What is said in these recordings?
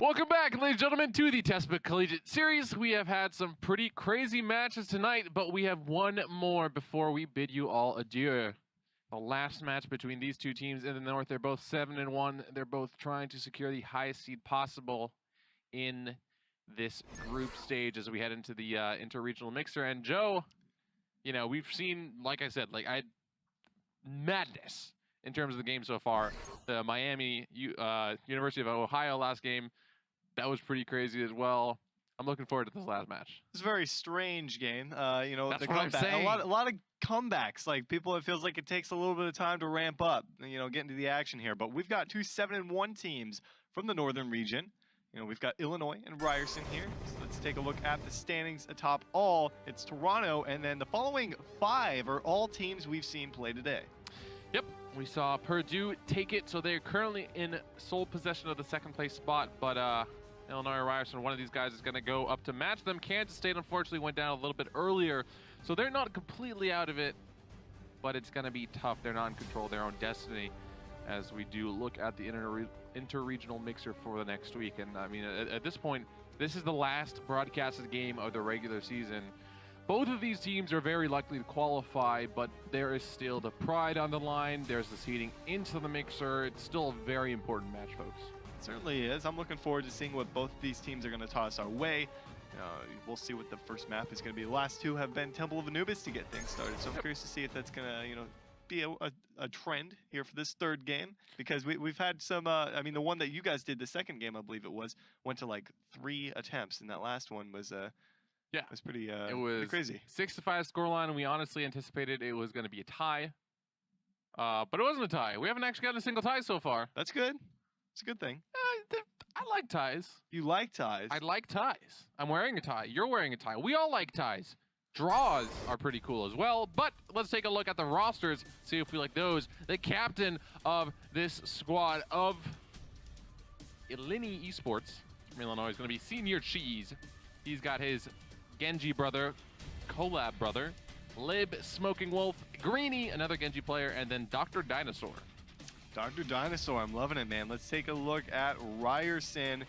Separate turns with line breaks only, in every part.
Welcome back, ladies and gentlemen, to the Tespa Collegiate series. We have had some pretty crazy matches tonight, but we have one more before we bid you all adieu. The last match between these two teams in the north. They're both 7-1. They're both trying to secure the highest seed possible in this group stage as we head into the interregional mixer. And Joe, you know, we've seen, like I said, madness in terms of the game so far. The Miami University of Ohio last game, that was pretty crazy as well. I'm looking forward to this last match.
It's a very strange game. You know,
That's
the
what I'm
comeback,
saying.
a lot of comebacks. Like people, it feels like it takes a little bit of time to ramp up. You know, get into the action here. But we've got two 7-1 teams from the northern region. You know, we've got Illinois and Ryerson here. So let's take a look at the standings atop all. It's Toronto, and then the following 5 are all teams we've seen play today.
Yep, we saw Purdue take it, so they're currently in sole possession of the second place spot, but Illinois or Ryerson, one of these guys is going to go up to match them. Kansas State unfortunately went down a little bit earlier, so they're not completely out of it, but it's going to be tough. They're not in control of their own destiny as we do look at the interregional mixer for the next week. And I mean, at this point, this is the last broadcasted game of the regular season. Both of these teams are very likely to qualify, but there is still the pride on the line. There's the seeding into the mixer. It's still a very important match, folks.
It certainly is. I'm looking forward to seeing what both these teams are going to toss our way. We'll see what the first map is going to be. The last two have been Temple of Anubis to get things started, so I'm curious to see if that's going to, you know, be a trend here for this third game, because we've had some, I mean, the one that you guys did, the second game, I believe it was, went to like 3 attempts, and that last one was, yeah, it was pretty,
it was
pretty crazy.
6-5 scoreline, and we honestly anticipated it was going to be a tie, but it wasn't a tie. We haven't actually gotten a single tie so far.
That's good. It's a good thing.
I like ties.
You like ties?
I like ties. I'm wearing a tie. You're wearing a tie. We all like ties. Draws are pretty cool as well, but let's take a look at the rosters, see if we like those. The captain of this squad of Illini Esports from Illinois is going to be Senior Cheese. He's got his Genji brother, Collab brother, Lib Smoking Wolf, Greeny, another Genji player, and then Dr. Dinosaur.
Dr. Dinosaur, I'm loving it, man. Let's take a look at Ryerson.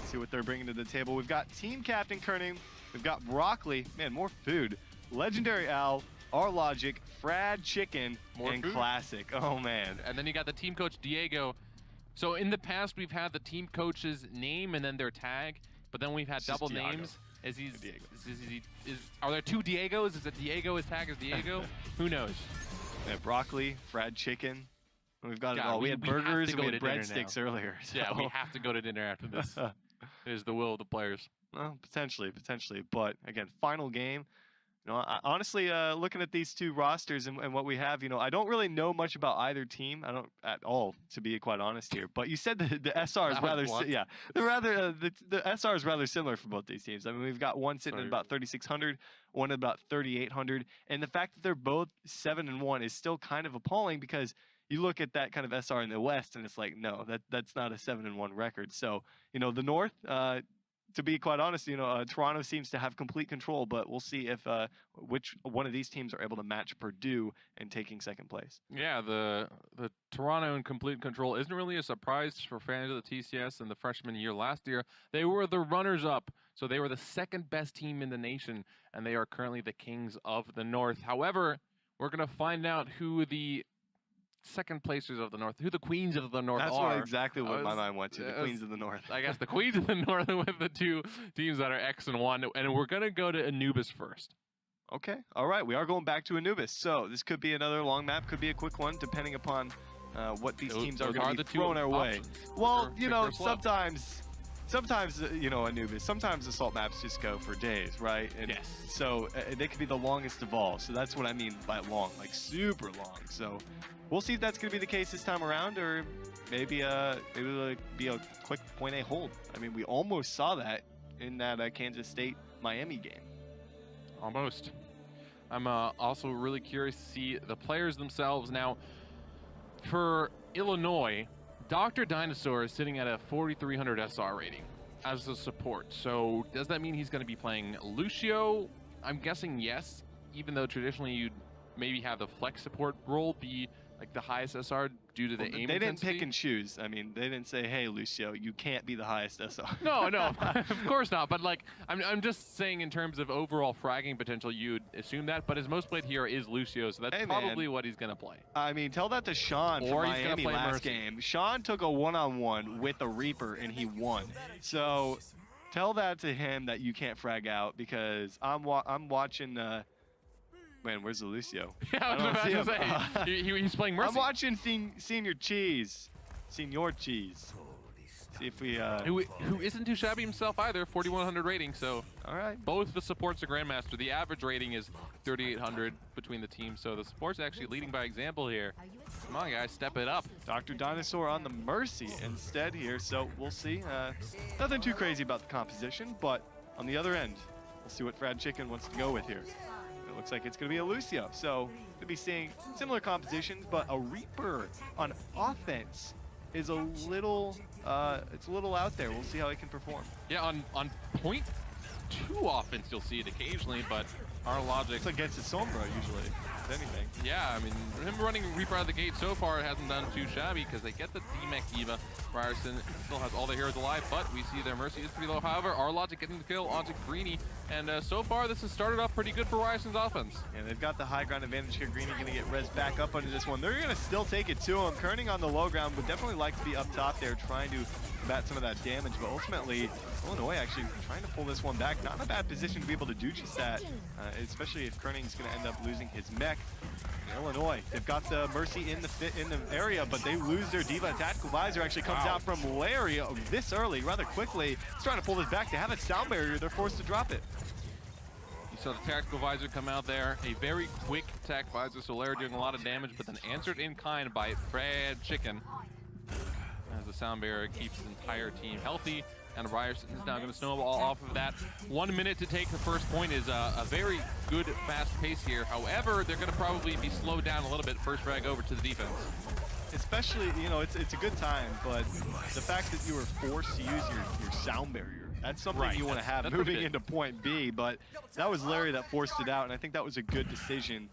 See what they're bringing to the table. We've got Team Captain Kerning. We've got Broccoli. Man, more food. Legendary Al, R-Logic, Frad Chicken, and food. Classic. Oh, man.
And then you got the team coach, Diego. So in the past, we've had the team coach's name and then their tag, but then we've had double names. Are there 2 Diegos? Is it Diego? His tag is Diego? Who knows?
Yeah, Broccoli, Frad Chicken. We've got it all. We had burgers and we had breadsticks earlier. So.
Yeah, we have to go to dinner after this. It is the will of the players.
Well, potentially. But again, final game. You know, honestly, looking at these two rosters and what we have, you know, I don't really know much about either team. I don't at all, to be quite honest here. But you said the SR is rather, yeah, the SR is rather similar for both these teams. I mean, we've got one sitting at about 3,600, one at about 3,800, and the fact that they're both 7-1 is still kind of appalling, because you look at that kind of SR in the West, and it's like, no, that's not a 7-1 record. So, you know, the North, to be quite honest, you know, Toronto seems to have complete control, but we'll see if which one of these teams are able to match Purdue in taking second place.
Yeah, the Toronto in complete control isn't really a surprise for fans of the TCS in the freshman year last year. They were the runners-up, so they were the second best team in the nation, and they are currently the kings of the North. However, we're going to find out who the second placers of the North, who the queens of the North are.
That's exactly what my mind went to, the queens of the North.
I guess the queens of the North with the 2 teams that are X and 1, and we're going to go to Anubis first.
Okay, all right, we are going back to Anubis, so this could be another long map, could be a quick one, depending upon what these teams are going to be thrown our way. Well, you know, sometimes, you know, Anubis, sometimes assault maps just go for days, right? And
yes.
So they could be the longest of all, so that's what I mean by long, like super long. So we'll see if that's going to be the case this time around, or maybe it'll be a quick point A hold. I mean, we almost saw that in that Kansas State-Miami game.
Almost. I'm also really curious to see the players themselves. Now, for Illinois, Dr. Dinosaur is sitting at a 4,300 SR rating as a support. So does that mean he's going to be playing Lucio? I'm guessing yes, even though traditionally you'd maybe have the flex support role be like the highest SR due to the aim
They didn't
intensity?
pick and choose. I mean, they didn't say, "Hey, Lucio, you can't be the highest SR."
No, of course not. But like, I'm just saying in terms of overall fragging potential, you'd assume that. But his most played hero is Lucio, so that's
Hey,
probably what he's gonna play.
I mean, tell that to Sean
Or
from
he's gonna
Miami
play
last
Mercy.
game. Sean took a one-on-one with a Reaper and he won. So tell that to him that you can't frag out because I'm watching. Man, where's the Lucio?
Yeah, I was
don't
about
see
to
him.
say he's playing Mercy.
I'm watching Senior Cheese. Senior Cheese. See if we.
Who isn't too shabby himself either, 4,100 rating. So
All right.
both the supports are Grandmaster. The average rating is 3,800 between the teams. So the support's actually leading by example here. Come on, guys, step it up.
Dr. Dinosaur on the Mercy instead here, so we'll see. Nothing too crazy about the composition, but on the other end, we'll see what Frad Chicken wants to go with here. It looks like it's going to be a Lucio, so we'll be seeing similar compositions, but a Reaper on offense is a little, it's a little out there. We'll see how it can perform.
Yeah, on point 2 offense, you'll see it occasionally, but our logic.
It's against the Sombra usually, if anything.
Yeah, I mean, him running Reaper out of the gate so far hasn't done too shabby because they get the D-Mech Diva. Ryerson still has all the heroes alive, but we see their Mercy is pretty low. However, our logic getting the kill onto Greeny, and so far this has started off pretty good for Ryerson's offense.
And they've got the high ground advantage here. Greeny gonna get res back up under this one. They're gonna still take it to him. Kerning on the low ground would definitely like to be up top there trying to combat some of that damage, but ultimately Illinois actually trying to pull this one back. Not in a bad position to be able to do just that, especially if Kerning's gonna end up losing his mech. Illinois, they've got the Mercy in the area, but they lose their Diva. Tactical Visor actually comes out from Larry this early, rather quickly. He's trying to pull this back. They have a sound barrier. They're forced to drop it.
You saw the Tactical Visor come out there. A very quick Tac Visor, so Larry doing a lot of damage, but then answered in kind by Frad Chicken. As the sound barrier keeps his entire team healthy, and Ryerson is now going to snowball off of that. 1 minute to take the first point is a very good fast pace here. However, they're going to probably be slowed down a little bit. First frag over to the defense.
Especially, you know, it's a good time, but the fact that you were forced to use your sound barrier, that's something you want to have moving into point B, but that was Larry that forced it out, and I think that was a good decision,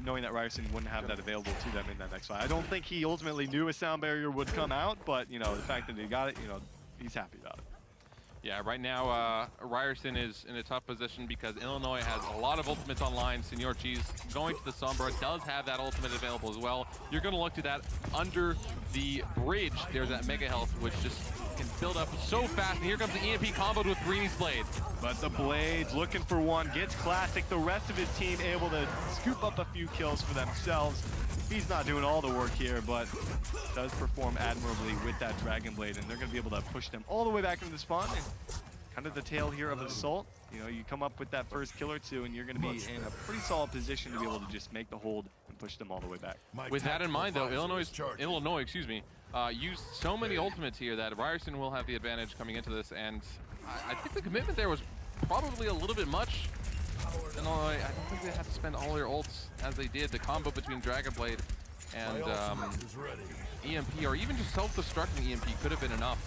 knowing that Ryerson wouldn't have that available to them in that next fight. I don't think he ultimately knew a sound barrier would come out, but, you know, the fact that he got it, you know, he's happy about it.
Yeah, right now Ryerson is in a tough position because Illinois has a lot of ultimates online. Senor Cheese going to the Sombra does have that ultimate available as well. You're going to look to that under the bridge. There's that Mega Health, which just can build up so fast. And here comes the EMP comboed with Greeny's Blade.
But the Blades looking for one, gets Classic. The rest of his team able to scoop up a few kills for themselves. He's not doing all the work here, but does perform admirably with that Dragon Blade, and they're going to be able to push them all the way back into the spawn. And kind of the tail here of Assault. You know, you come up with that first kill or two, and you're going to be in a pretty solid position to be able to just make the hold and push them all the way back.
With that in mind, though, Illinois, used so many ultimates here that Ryerson will have the advantage coming into this, and I think the commitment there was probably a little bit much. Illinois, I don't think they had to spend all their ults as they did. The combo between Dragon Blade and EMP, or even just self-destructing EMP, could have been enough.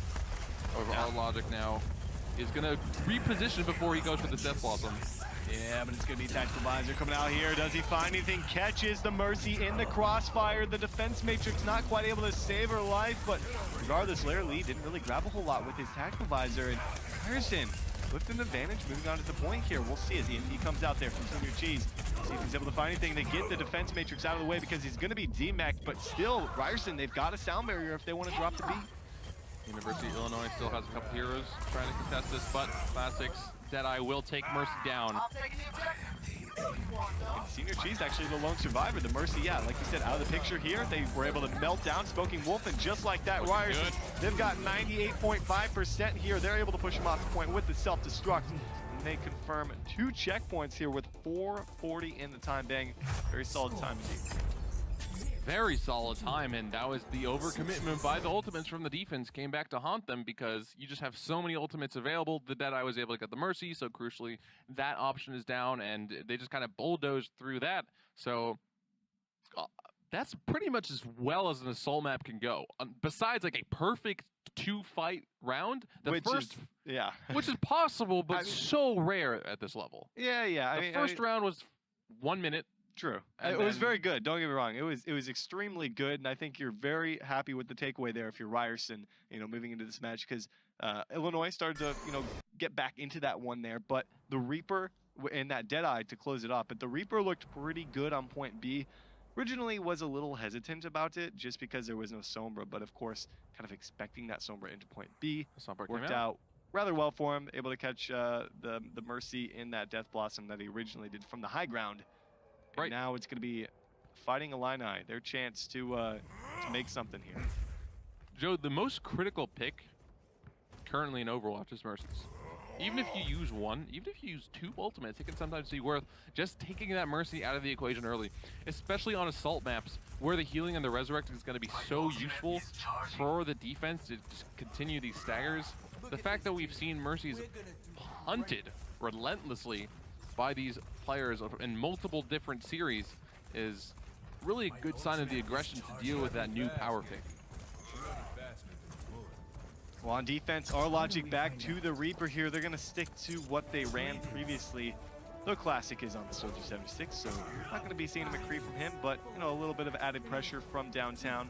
Over our logic now is going to reposition before he goes for the Death Blossom.
Yeah, but it's going to be Tactical Visor coming out here. Does he find anything? Catches the Mercy in the crossfire. The defense matrix not quite able to save her life, but regardless, Larry Lee didn't really grab a whole lot with his Tactical Visor, and Ryerson with an advantage moving on to the point here. We'll see as EMP comes out there from Senior Cheese. See if he's able to find anything to get the defense matrix out of the way because he's going to be D-Mech, but still, Ryerson, they've got a sound barrier if they want to drop the beat.
University of Illinois still has a couple heroes trying to contest this, but Classics Deadeye will take Mercy down.
And Senior Cheese actually the lone survivor. The Mercy, yeah, like you said, out of the picture here. They were able to melt down Smoking Wolf, and just like that, Ryerson, they've got 98.5% here. They're able to push him off the point with the self-destruct. And they confirm 2 checkpoints here with 4:40 in the time. Bang, very solid time indeed.
Very solid time, and that was the overcommitment by the ultimates from the defense came back to haunt them because you just have so many ultimates available. The Deadeye was able to get the Mercy, so crucially that option is down, and they just kind of bulldozed through that. So that's pretty much as well as an assault map can go. Besides like a perfect 2-fight round, which is possible, but so rare at this level.
Yeah.
The first round was 1 minute.
True.
And
It was
then-
very good. Don't get me wrong. It was extremely good, and I think you're very happy with the takeaway there if you're Ryerson, moving into this match, because Illinois started to, get back into that one there, but the Reaper and that Deadeye to close it off. But the Reaper looked pretty good on point B. Originally was a little hesitant about it just because there was no Sombra, but of course, kind of expecting that Sombra into point B. Worked out rather well for him, able to catch the Mercy in that Death Blossom that he originally did from the high ground. And now it's going to be fighting Illini, their chance to make something here.
Joe, the most critical pick currently in Overwatch is Mercies. Even if you use one, even if you use two ultimates, it can sometimes be worth just taking that Mercy out of the equation early, especially on assault maps where the healing and the resurrect is going to be so useful for the defense to just continue these staggers. The fact that we've seen Mercies hunted relentlessly by these players in multiple different series is really a good sign of the aggression to deal with that new power pick.
Well, on defense, our logic back to the Reaper here. They're going to stick to what they ran previously. The Classic is on the Soldier 76, so not going to be seeing a McCree from him, but a little bit of added pressure from downtown.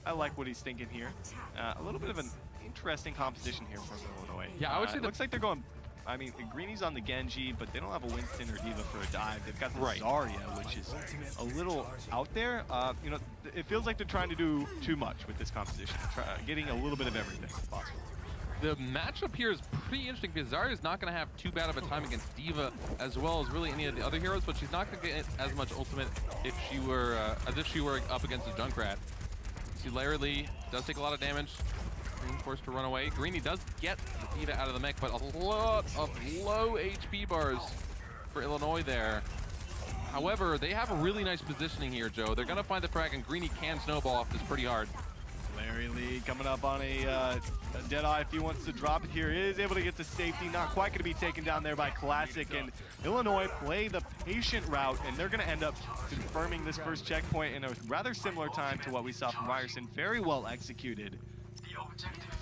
I like what he's thinking here. A little bit of an interesting composition here from Illinois.
Yeah, I would say
it looks like they're going. I mean, Greeny's on the Genji, but they don't have a Winston or Diva for a dive. They've got the Zarya, which is a little out there. It feels like they're trying to do too much with this composition, getting a little bit of everything if possible.
The matchup here is pretty interesting because Zarya is not going to have too bad of a time against Diva as well as really any of the other heroes, but she's not going to get as much ultimate if she were as if she were up against a Junkrat. See, Larry Lee does take a lot of damage. Green forced to run away. Greeny does get the Diva out of the mech, but a lot of low HP bars for Illinois there. However, they have a really nice positioning here, Joe. They're going to find the frag, and Greeny can snowball off this pretty hard.
Larry Lee coming up on a Deadeye if he wants to drop it here. He is able to get to safety. Not quite going to be taken down there by Classic. And Illinois play the patient route, and they're going to end up confirming this first checkpoint in a rather similar time to what we saw from Ryerson. Very well executed.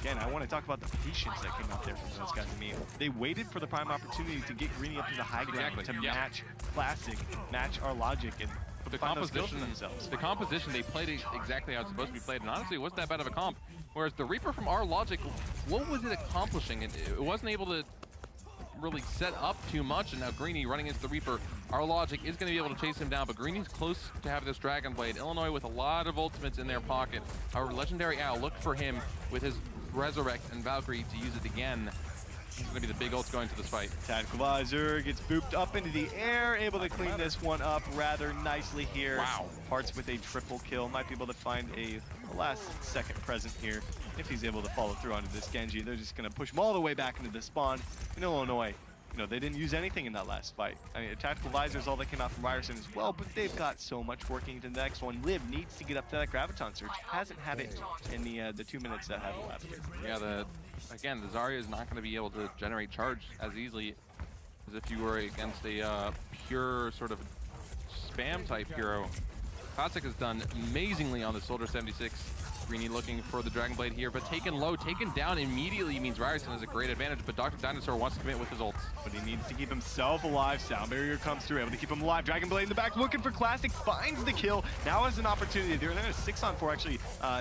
Again, I want to talk about the patience that came out there from those guys. I mean, they waited for the prime opportunity to get Greeny up to the high ground to match Classic, match our logic, and
the composition, they played it exactly how it's supposed to be played, and honestly, it wasn't that bad of a comp. Whereas the Reaper from our logic, what was it accomplishing? It wasn't able to really set up too much, and now Greeny running into the Reaper. Our logic is going to be able to chase him down, but Greeny's close to having this Dragon Blade. Illinois with a lot of ultimates in their pocket. Our legendary Owl looked for him with his Resurrect and Valkyrie to use it again. It's going to be the big ults going to this fight.
Tactical Visor gets booped up into the air, able to clean this one up rather nicely here.
Wow.
Parts with a triple kill. Might be able to find a last second present here if he's able to follow through onto this Genji. They're just going to push him all the way back into the spawn. In Illinois, they didn't use anything in that last fight. I mean, Tactical Visor is all that came out from Ryerson as well, but they've got so much working into the next one. Liv needs to get up to that Graviton Surge. Hasn't had it in the 2 minutes that have left.
Yeah, again, the Zarya is not going to be able to generate charge as easily as if you were against a pure sort of spam type hero. Classic has done amazingly on the Soldier 76. Greeny looking for the Dragon Blade here, but taken low, taken down immediately means Ryerson has a great advantage, but Dr. Dinosaur wants to commit with his ults.
But he needs to keep himself alive. Sound Barrier comes through, able to keep him alive. Dragon Blade in the back, looking for Classic, finds the kill. Now has an opportunity. They're in a 6-on-4, actually.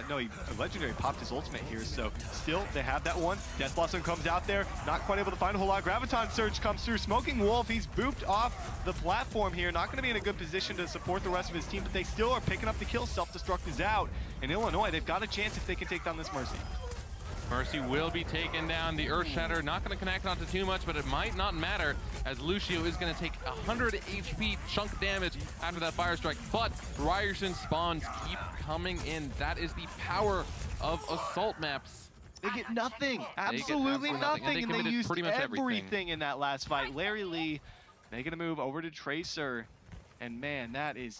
No, Legendary popped his ultimate here, so still, they have that one. Death Blossom comes out there, not quite able to find a whole lot. Graviton Surge comes through. Smoking Wolf, he's booped off the platform here. Not going to be in a good position to support the rest of his team, but they still are picking up the kill. Self-destruct is out. In Illinois, they've got a chance if they can take down this Mercy.
Mercy will be taken down. The Earth Shatter not going to connect onto too much, but it might not matter as Lucio is going to take 100 HP chunk damage after that Fire Strike. But Ryerson spawns keep coming in. That is the power of assault maps.
They get nothing. Absolutely nothing. And they used
pretty much
everything in that last fight. Larry Lee making a move over to Tracer. And man, that is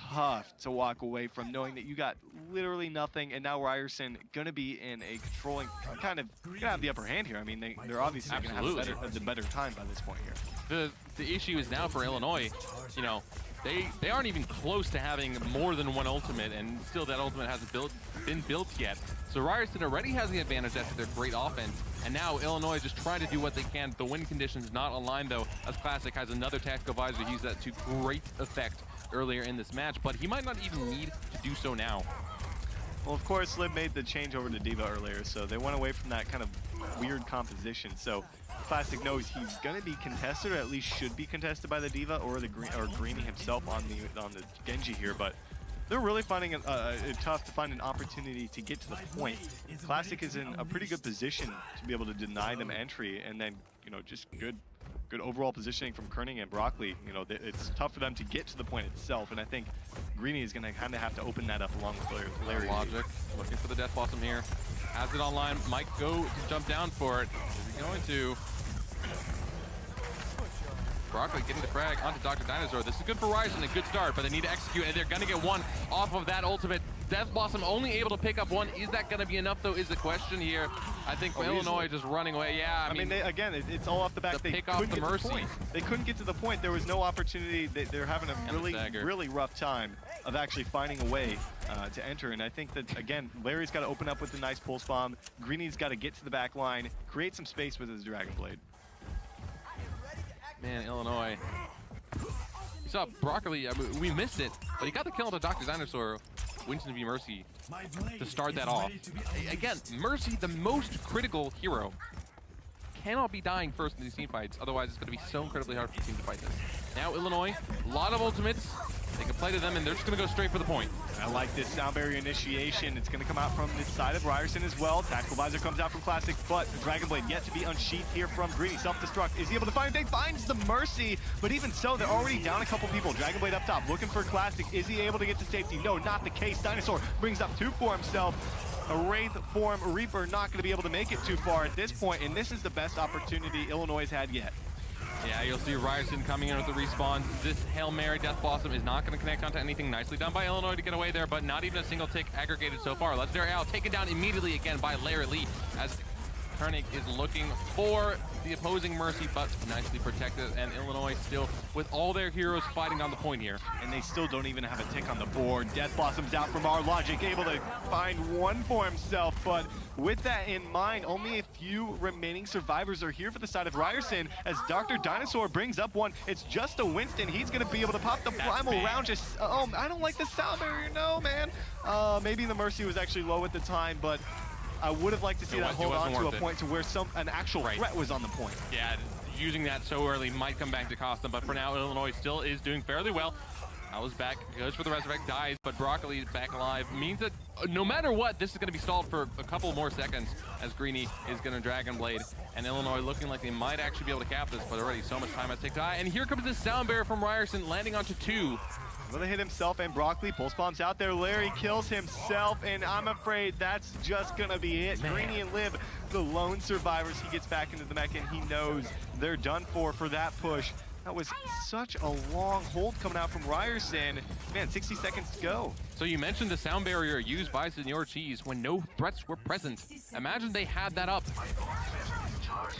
tough to walk away from, knowing that you got literally nothing, and now Ryerson gonna be in a controlling kind of gonna have the upper hand here. I mean, they're obviously gonna have the better time by this point here.
The issue is now for Illinois, they aren't even close to having more than one ultimate, and still that ultimate hasn't been built yet. So Ryerson already has the advantage after their great offense, and now Illinois just trying to do what they can. The win conditions not aligned though, as Classic has another Tactical Visor to use that to great effect earlier in this match, but he might not even need to do so now.
Well, of course, Lib made the change over to D.Va earlier, so they went away from that kind of weird composition. So Classic knows he's gonna be contested, or at least should be contested by the D.Va or the Greeny himself on the Genji here. But they're really finding it tough to find an opportunity to get to the point. Classic is in a pretty good position to be able to deny them entry, and then just good overall positioning from Kerning and Broccoli. It's tough for them to get to the point itself, and I think Greeny is going to kind of have to open that up along with Larry.
Logic, looking for the Death Blossom here. Has it online, might go to jump down for it. Is he going to? Broccoli getting the frag onto Dr. Dinosaur. This is good for Ryerson, a good start, but they need to execute, and they're going to get one off of that ultimate. Death Blossom only able to pick up one. Is that going to be enough, though, is the question here. I think Illinois
easily.
Just running away. Yeah, I mean,
again, it's all off the back. They
pick off
couldn't
the
get
Mercy.
To the point. They couldn't get to the point. There was no opportunity. They're having a really rough time of actually finding a way to enter. And I think that, again, Larry's got to open up with a nice pulse bomb. Greeny's got to get to the back line, create some space with his Dragon Blade.
Man, Illinois. You saw Broccoli, we missed it, but he got the kill onto Dr. Dinosaur, Winston v Mercy, to start that off. Again, Mercy, the most critical hero, cannot be dying first in these team fights, otherwise it's going to be so incredibly hard for the team to fight this. Now Illinois, a lot of ultimates, they can play to them, and they're just going to go straight for the point.
I like this sound barrier initiation. It's going to come out from the side of Ryerson as well. Tactical Visor comes out from Classic, but the Dragon Blade yet to be unsheathed here from Greeny. Self-destruct. Is he able to find it? Finds the Mercy, but even so, they're already down a couple people. Dragon Blade up top, looking for Classic. Is he able to get to safety? No, not the case. Dinosaur brings up two for himself. A Wraith form Reaper not going to be able to make it too far at this point, and this is the best opportunity Illinois has had yet.
Yeah, you'll see Ryerson coming in with the respawn. This Hail Mary Death Blossom is not going to connect onto anything. Nicely done by Illinois to get away there, but not even a single tick aggregated so far. Legendary Owl taken down immediately again by Larry Lee as Kernig is looking for the opposing Mercy, but nicely protected, and Illinois still with all their heroes fighting on the point here.
And they still don't even have a tick on the board. Death Blossom's out from our Logic, able to find one for himself, but with that in mind, only a few remaining survivors are here for the side of Ryerson as Dr. Dinosaur brings up one. It's just a Winston. He's going to be able to pop the primal round. Just, oh, I don't like the sound barrier, no, man. Maybe the Mercy was actually low at the time, but I would have liked to see that hold on to a point to where an actual threat was on the point.
Yeah, using that so early might come back to cost them, but for now, Illinois still is doing fairly well. Alice back, goes for the resurrect, dies, but Broccoli back alive means that no matter what, this is going to be stalled for a couple more seconds as Greeny is going to Dragon Blade, and Illinois looking like they might actually be able to cap this, but already so much time has taken to die. And here comes this sound barrier from Ryerson landing onto two.
Will they hit himself and Broccoli? Pulse bomb's out there. Larry kills himself, and I'm afraid that's just gonna be it. Greeny and Lib, the lone survivors. He gets back into the mech, and he knows they're done for that push. That was such a long hold coming out from Ryerson. Man, 60 seconds to go.
So you mentioned the sound barrier used by Senor Cheese when no threats were present. Imagine they had that up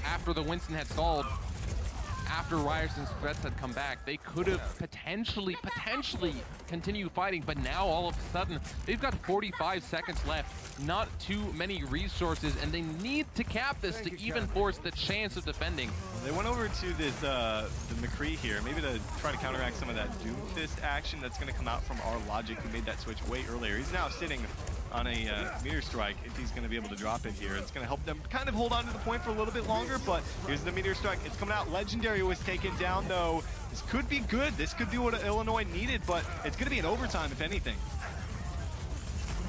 after the Winston had stalled. After Ryerson's threats had come back, they could have potentially continued fighting, but now all of a sudden, they've got 45 seconds left, not too many resources, and they need to cap this to even force the chance of defending.
They went over to this, the McCree here, maybe to try to counteract some of that Doomfist action that's going to come out from our Logic, who made that switch way earlier. He's now sitting on a meteor strike. If he's going to be able to drop it here, it's going to help them kind of hold on to the point for a little bit longer, but here's the meteor strike. It's coming out. Legendary was taken down, though. This could be good. This could be what Illinois needed, but it's going to be an overtime, if anything.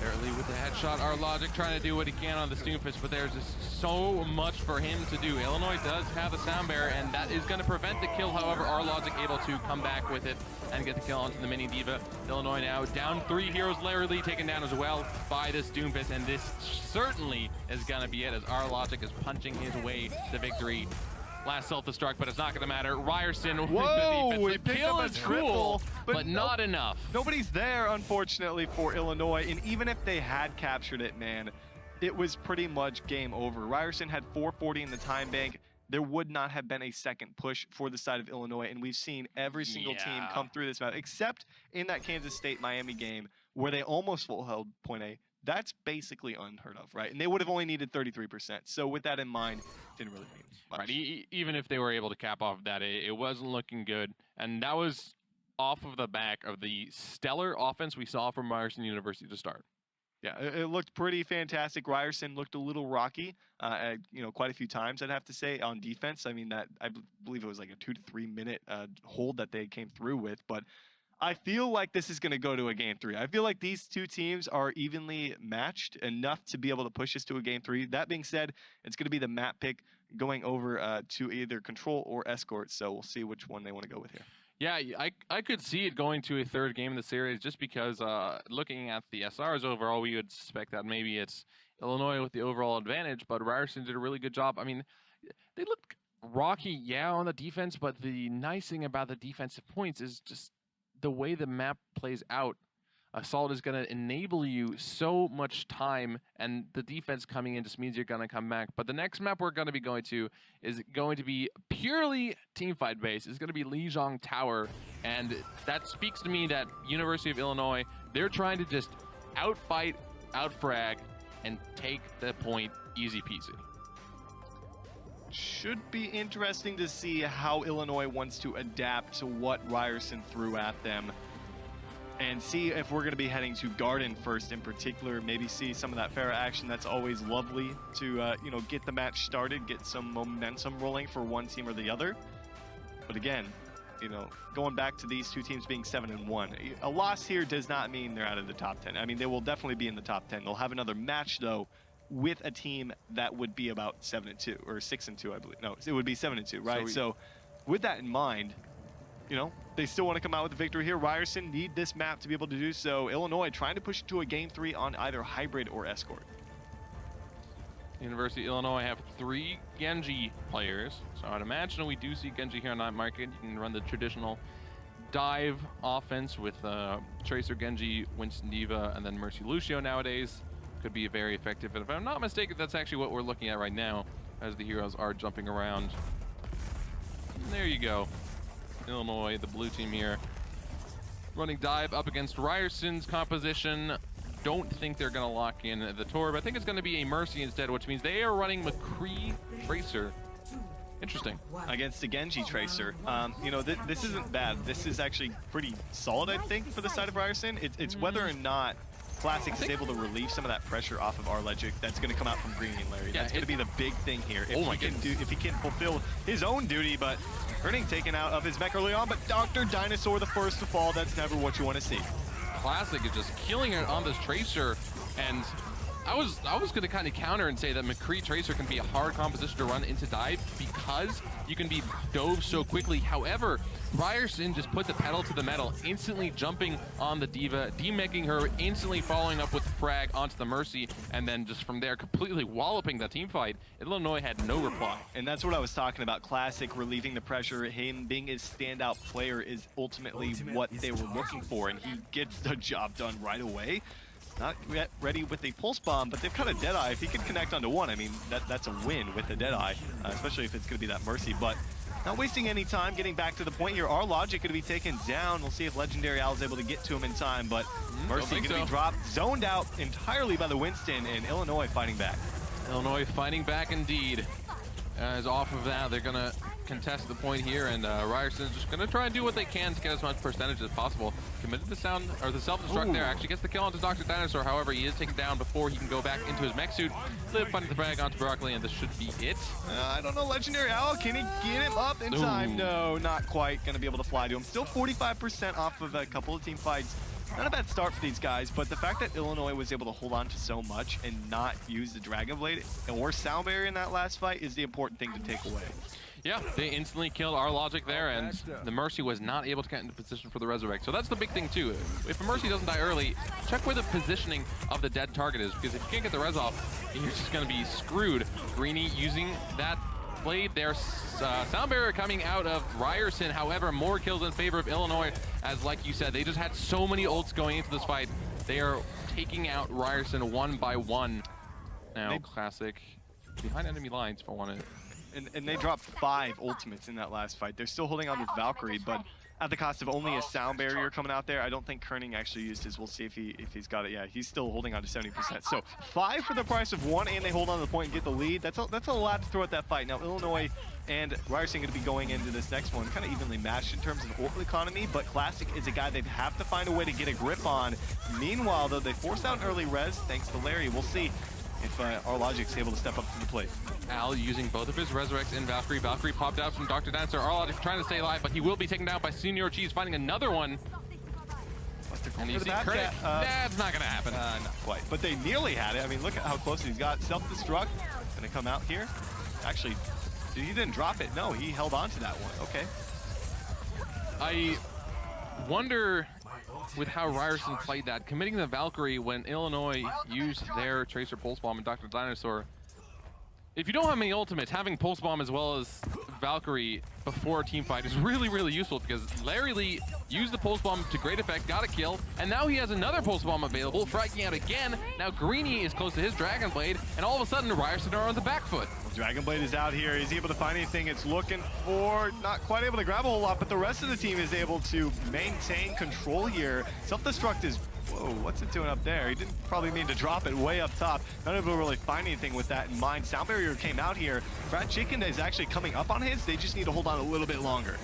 Barely with the headshot, our Logic trying to do what he can on the Doomfist, but there's just so much for him to do. Illinois does have the sound barrier, and that is going to prevent the kill. However, our Logic able to come back with it and get the kill onto the mini D.Va. Illinois now down 3 heroes. Larry Lee taken down as well by this Doomfist, and this certainly is going to be it as our Logic is punching his way to victory. Last self-destruct, but it's not going to matter. Ryerson with the defense. The kill is cool, but not enough.
Nobody's there, unfortunately, for Illinois, and even if they had captured it, man, it was pretty much game over. Ryerson had 440 in the time bank. There would not have been a second push for the side of Illinois, and we've seen every single team come through this map, except in that Kansas State-Miami game where they almost full held point A. That's basically unheard of, right? And they would have only needed 33%. So with that in mind, didn't really mean much.
Right, even if they were able to cap off that, it wasn't looking good. And that was off of the back of the stellar offense we saw from Ryerson University to start.
Yeah, it looked pretty fantastic. Ryerson looked a little rocky, quite a few times, I'd have to say, on defense. I mean, I believe it was like a 2 to 3 minute hold that they came through with. But I feel like this is going to go to a game 3. I feel like these two teams are evenly matched enough to be able to push us to a game 3. That being said, it's going to be the map pick going over to either control or escort. So we'll see which one they want to go with here.
Yeah, I could see it going to a third game in the series just because looking at the SRs overall, we would suspect that maybe it's Illinois with the overall advantage, but Ryerson did a really good job. I mean, they looked rocky, yeah, on the defense, but the nice thing about the defensive points is just the way the map plays out. Assault is going to enable you so much time, and the defense coming in just means you're going to come back. But the next map we're going to be going to is going to be purely teamfight based. It's going to be Lijiang Tower, and that speaks to me that University of Illinois, they're trying to just outfight, outfrag, and take the point easy peasy.
Should be interesting to see how Illinois wants to adapt to what Ryerson threw at them. And see if we're going to be heading to Garden first in particular. Maybe see some of that Pharah action. That's always lovely to, get the match started, get some momentum rolling for one team or the other. But again, going back to these two teams being 7-1, a loss here does not mean they're out of the top 10. I mean, they will definitely be in the top 10. They'll have another match, though, with a team that would be about 7-2 or 6-2, I believe. No, it would be 7-2, right? So with that in mind, they still want to come out with a victory here. Ryerson need this map to be able to do so. Illinois trying to push it to a game 3 on either hybrid or escort.
University of Illinois have 3 Genji players. So I'd imagine we do see Genji here on Night Market. You can run the traditional dive offense with Tracer Genji, Winston Diva, and then Mercy Lucio nowadays. Could be very effective. And if I'm not mistaken, that's actually what we're looking at right now as the heroes are jumping around. And there you go. Illinois, the blue team here, running dive up against Ryerson's composition. Don't think they're going to lock in the Torb. I think it's going to be a Mercy instead, which means they are running McCree Tracer. Interesting.
Against the Genji Tracer. This isn't bad. This is actually pretty solid, I think, for the side of Ryerson. It's whether or not Classic is able to relieve some of that pressure off of Arlegic that's going to come out from Green and Larry. That's going to be the big thing here. If he can fulfill his own duty, but earning taken out of his mech early on, but Dr. Dinosaur the first to fall, that's never what you want to see.
Classic is just killing it on this Tracer, and I was going to kind of counter and say that McCree Tracer can be a hard composition to run into dive because you can be dove so quickly. However, Ryerson just put the pedal to the metal, instantly jumping on the Diva, demecking her, instantly following up with the frag onto the Mercy, and then just from there completely walloping the team fight. Illinois had no reply.
And that's what I was talking about. Classic relieving the pressure, him being his standout player is ultimately what they were looking for, and he gets the job done right away. Not yet ready with the pulse bomb, but they've got a Deadeye. If he can connect onto one, I mean, that's a win with the Deadeye, especially if it's going to be that Mercy. But not wasting any time, getting back to the point here. Our Logic going to be taken down. We'll see if Legendary Al is able to get to him in time, but Mercy going to be dropped, zoned out entirely by the Winston, and Illinois fighting back.
Illinois fighting back indeed. As off of that, they're going to contest the point here, and Ryerson's just going to try and do what they can to get as much percentage as possible. Committed the self-destruct there, actually gets the kill onto Dr. Dinosaur. However, he is taken down before he can go back into his mech suit. Live finding the frag onto Broccoli, and this should be it.
I don't know, Legendary Owl, can he get him up in time? No, not quite going to be able to fly to him. Still 45% off of a couple of team fights. Not a bad start for these guys, but the fact that Illinois was able to hold on to so much and not use the Dragon Blade or Sound Barrier in that last fight is the important thing to take away.
Yeah, they instantly killed our Logic there, and the Mercy was not able to get into position for the Resurrect. So that's the big thing too. If a Mercy doesn't die early, check where the positioning of the dead target is, because if you can't get the res off, you're just going to be screwed. Greeny using that blade there. Sound Barrier coming out of Ryerson. However, more kills in favor of Illinois, as like you said, they just had so many ults going into this fight. They are taking out Ryerson one by one. Now, Classic behind enemy lines for one.
And they dropped 5 ultimates in that last fight. They're still holding on with Valkyrie, but at the cost of only a sound barrier coming out there. I don't think Kerning actually used his. We'll see if he's got it. Yeah, he's still holding on to 70%. So 5 for the price of 1, and they hold on to the point and get the lead. That's a lot to throw at that fight. Now Illinois and Ryerson going to be going into this next one kind of evenly matched in terms of ult economy, but Classic is a guy they have to find a way to get a grip on. Meanwhile, though, they force out an early res thanks to Larry. We'll see if our Logic's able to step up to the plate.
Al using both of his Resurrects in Valkyrie. Valkyrie popped out from Dr. Dinosaur. Our Logic trying to stay alive, but he will be taken down by Senior Cheese, finding another one. And you see Critic. That's not going to happen.
Not quite, but they nearly had it. I mean, look at how close he's got. Self-destruct. Going to come out here. Actually, he didn't drop it. No, he held on to that one. Okay.
I wonder with how Ryerson played that, committing the Valkyrie when Illinois used their Tracer Pulse Bomb and Dr. Dinosaur. If you don't have many ultimates, having Pulse Bomb as well as Valkyrie before a team fight is really, really useful, because Larry Lee used the Pulse Bomb to great effect, got a kill, and now he has another Pulse Bomb available, fragging out again. Now Greeny is close to his Dragon Blade, and all of a sudden Ryerson are on the back foot.
Well, Dragon Blade is out here. Is he able to find anything? It's looking for, not quite able to grab a whole lot, but the rest of the team is able to maintain control here. Self-destruct is, whoa, what's it doing up there? He didn't probably mean to drop it way up top. None of them really find anything with that in mind. Sound Barrier came out here. Fried Chicken is actually coming up on his. They just need to hold on a little bit longer.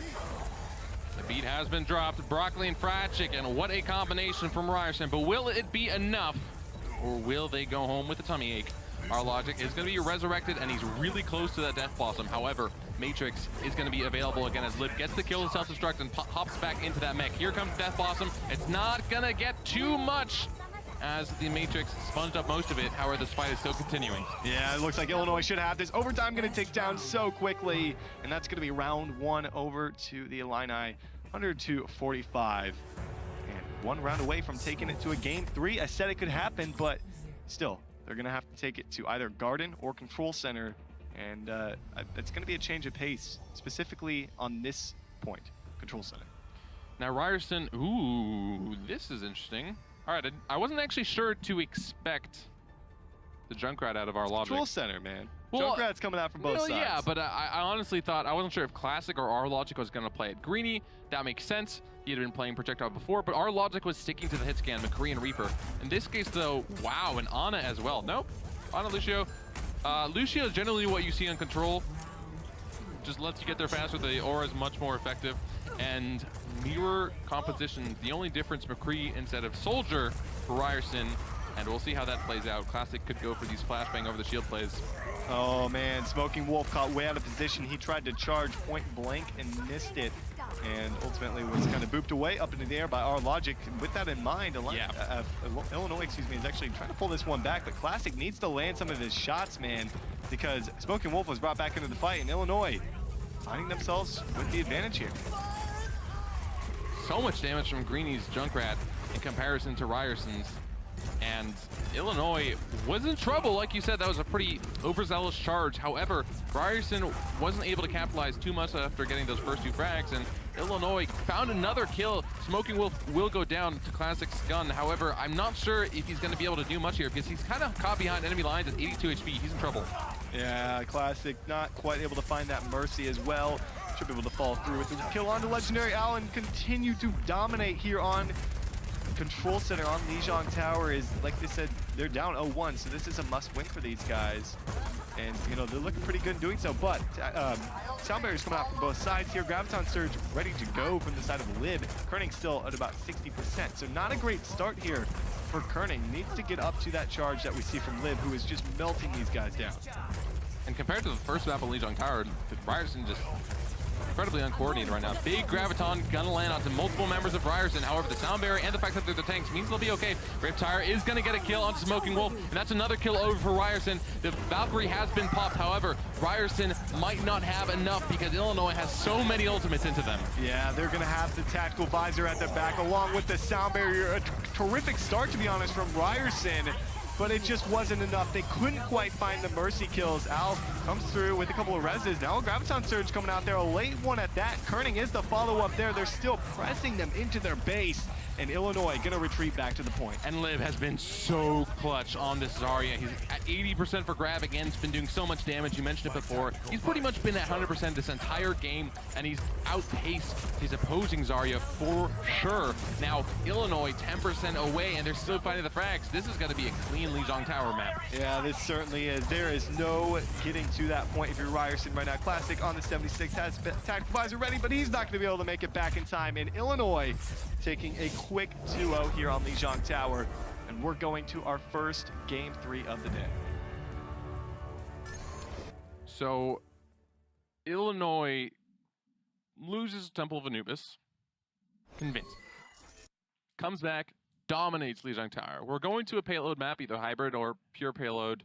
The beat has been dropped. Broccoli and fried chicken. What a combination from Ryerson. But will it be enough, or will they go home with a tummy ache? Our Logic is going to be resurrected, and he's really close to that Death Blossom. However, Matrix is going to be available again as Lib gets the kill and self-destruct and hops back into that mech. Here comes Death Blossom. It's not going to get too much as the Matrix sponged up most of it. However, this fight is still continuing.
Yeah, it looks like Illinois should have this. Overtime going to take down so quickly, and that's going to be round 1 over to the Illini, 102-45. And 1 round away from taking it to a game 3. I said it could happen, but still, they're going to have to take it to either Garden or Control Center, and it's going to be a change of pace, specifically on this point, Control Center.
Now Ryerson, ooh, this is interesting. All right, I wasn't actually sure to expect the Junkrat out of our Logic.
Control Center, man.
Well,
Junkrat's coming out from both sides.
Yeah, but I honestly thought, I wasn't sure if Classic or our Logic was going to play it. Greeny, that makes sense. He had been playing Projectile before, but our Logic was sticking to the hit scan, McCree and Reaper. In this case, though, wow, and Ana as well. Nope, Ana Lucio. Lucio is generally what you see on Control. Just lets you get there faster. The aura is much more effective. And mirror composition, the only difference, McCree instead of Soldier for Ryerson. And we'll see how that plays out. Classic could go for these flashbang over the shield plays.
Oh man, Smoking Wolf caught way out of position. He tried to charge point blank and missed it, and ultimately was kind of booped away up into the air by our Logic. With that in mind, Illinois, excuse me, is actually trying to pull this one back, but Classic needs to land some of his shots, man, because Smoking Wolf was brought back into the fight, and Illinois finding themselves with the advantage here.
So much damage from Greeny's Junkrat in comparison to Ryerson's. And Illinois was in trouble. Like you said, that was a pretty overzealous charge. However, Ryerson wasn't able to capitalize too much after getting those first 2 frags, and Illinois found another kill. Smoking Wolf will go down to Classic's gun. However, I'm not sure if he's going to be able to do much here, because he's kind of caught behind enemy lines at 82 HP. He's in trouble. Yeah,
Classic not quite able to find that Mercy as well. Should be able to fall through with the kill on to Legendary Allen. Continue to dominate here on Control Center on Lijiang Tower. Is, like they said, they're down 0-1, so this is a must-win for these guys. And, you know, they're looking pretty good in doing so, but Sound Barrier's coming out from both sides here. Graviton Surge ready to go from the side of Lib. Kerning still at about 60%, so not a great start here for Kerning. Needs to get up to that charge that we see from Lib, who is just melting these guys down.
And compared to the first map on Lijiang Tower, Ryerson just incredibly uncoordinated right now. Big Graviton gonna land onto multiple members of Ryerson. However, the Sound Barrier and the fact that they're the tanks means they'll be okay. Riptire is gonna get a kill on Smoking Wolf, and that's another kill over for Ryerson. The Valkyrie has been popped. However, Ryerson might not have enough because Illinois has so many ultimates into them.
Yeah, they're gonna have the Tactical Visor at the back along with the Sound Barrier. A terrific start, to be honest, from Ryerson, but it just wasn't enough. They couldn't quite find the Mercy kills. Al comes through with a couple of reses. Now Graviton Surge coming out there, a late one at that. Kerning is the follow-up there. They're still pressing them into their base. and Illinois gonna retreat back to the point.
And Lib has been so clutch on this Zarya. He's at 80% for grab again. He's been doing so much damage. You mentioned it before. He's pretty much been at 100% this entire game, and he's outpaced his opposing Zarya for sure. Now, Illinois 10% away, and they're still fighting the frags. This is going to be a clean Lijiang Tower map.
Yeah, this certainly is. There is no getting to that point if you're Ryerson right now. Classic on the 76 has tactical visor ready, but he's not going to be able to make it back in time. And Illinois taking a quick 2-0 here on Lijiang Tower. And we're going to our first game 3 of the day.
So, Illinois loses Temple of Anubis. Convinced. Comes back, dominates Lijiang Tower. We're going to a payload map, either hybrid or pure payload.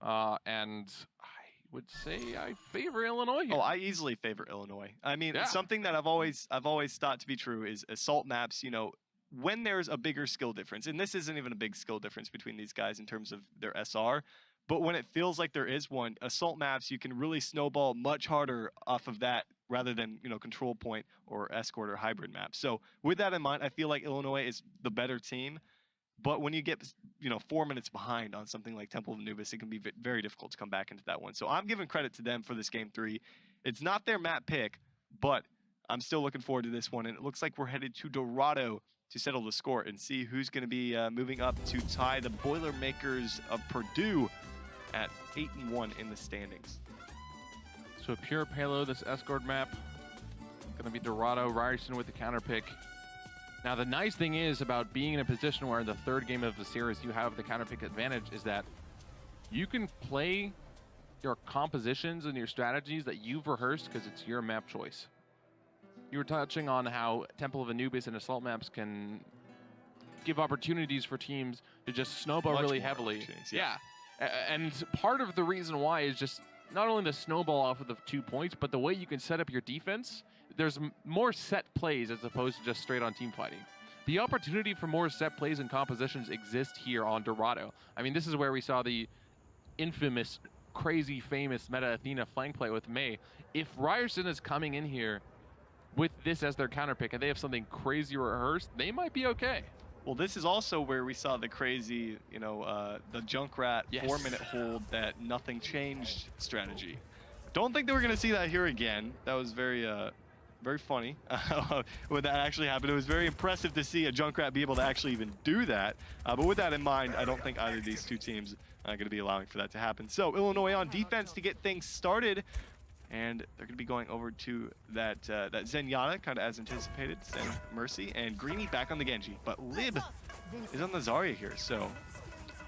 And I would say I favor Illinois here.
Oh, I easily favor Illinois. I mean,
Yeah.
something that I've always thought to be true is assault maps, you know, when there's a bigger skill difference, and this isn't even a big skill difference between these guys in terms of their SR, but when it feels like there is one, assault maps, you can really snowball much harder off of that rather than, you know, control point or escort or hybrid maps. So with that in mind, I feel like Illinois is the better team. But when you get, you know, 4 minutes behind on something like Temple of Anubis, it can be very difficult to come back into that one. So I'm giving credit to them for this game 3. It's not their map pick, but I'm still looking forward to this one. And it looks like we're headed to Dorado to settle the score and see who's going to be moving up to tie the Boilermakers of Purdue at 8-1 in the standings.
So pure payload, this escort map. Gonna be Dorado, Ryerson with the counter pick. Now the nice thing is about being in a position where in the third game of the series you have the counter pick advantage is that you can play your compositions and your strategies that you've rehearsed because it's your map choice. You were touching on how Temple of Anubis and assault maps can give opportunities for teams to just snowball
Much
really
more
heavily.
opportunities,
Yeah. And part of the reason why is just not only the snowball off of the 2 points, but the way you can set up your defense. There's more set plays as opposed to just straight on team fighting. The opportunity for more set plays and compositions exist here on Dorado. I mean, this is where we saw the infamous, crazy, famous Meta Athena flank play with May. If Ryerson is coming in here with this as their counter pick and they have something crazy rehearsed, they might be okay.
Well, this is also where we saw the crazy, you know, the Junkrat 4-minute hold that nothing changed strategy. Don't think that we're going to see that here again. That was very funny when that actually happened. It was very impressive to see a Junkrat be able to actually even do that. But with that in mind, I don't think either of these two teams are going to be allowing for that to happen. So Illinois on defense to get things started. And they're going to be going over to that Zenyatta, kind of as anticipated, Zen Mercy, and Greeny back on the Genji. But Lib is on the Zarya here, so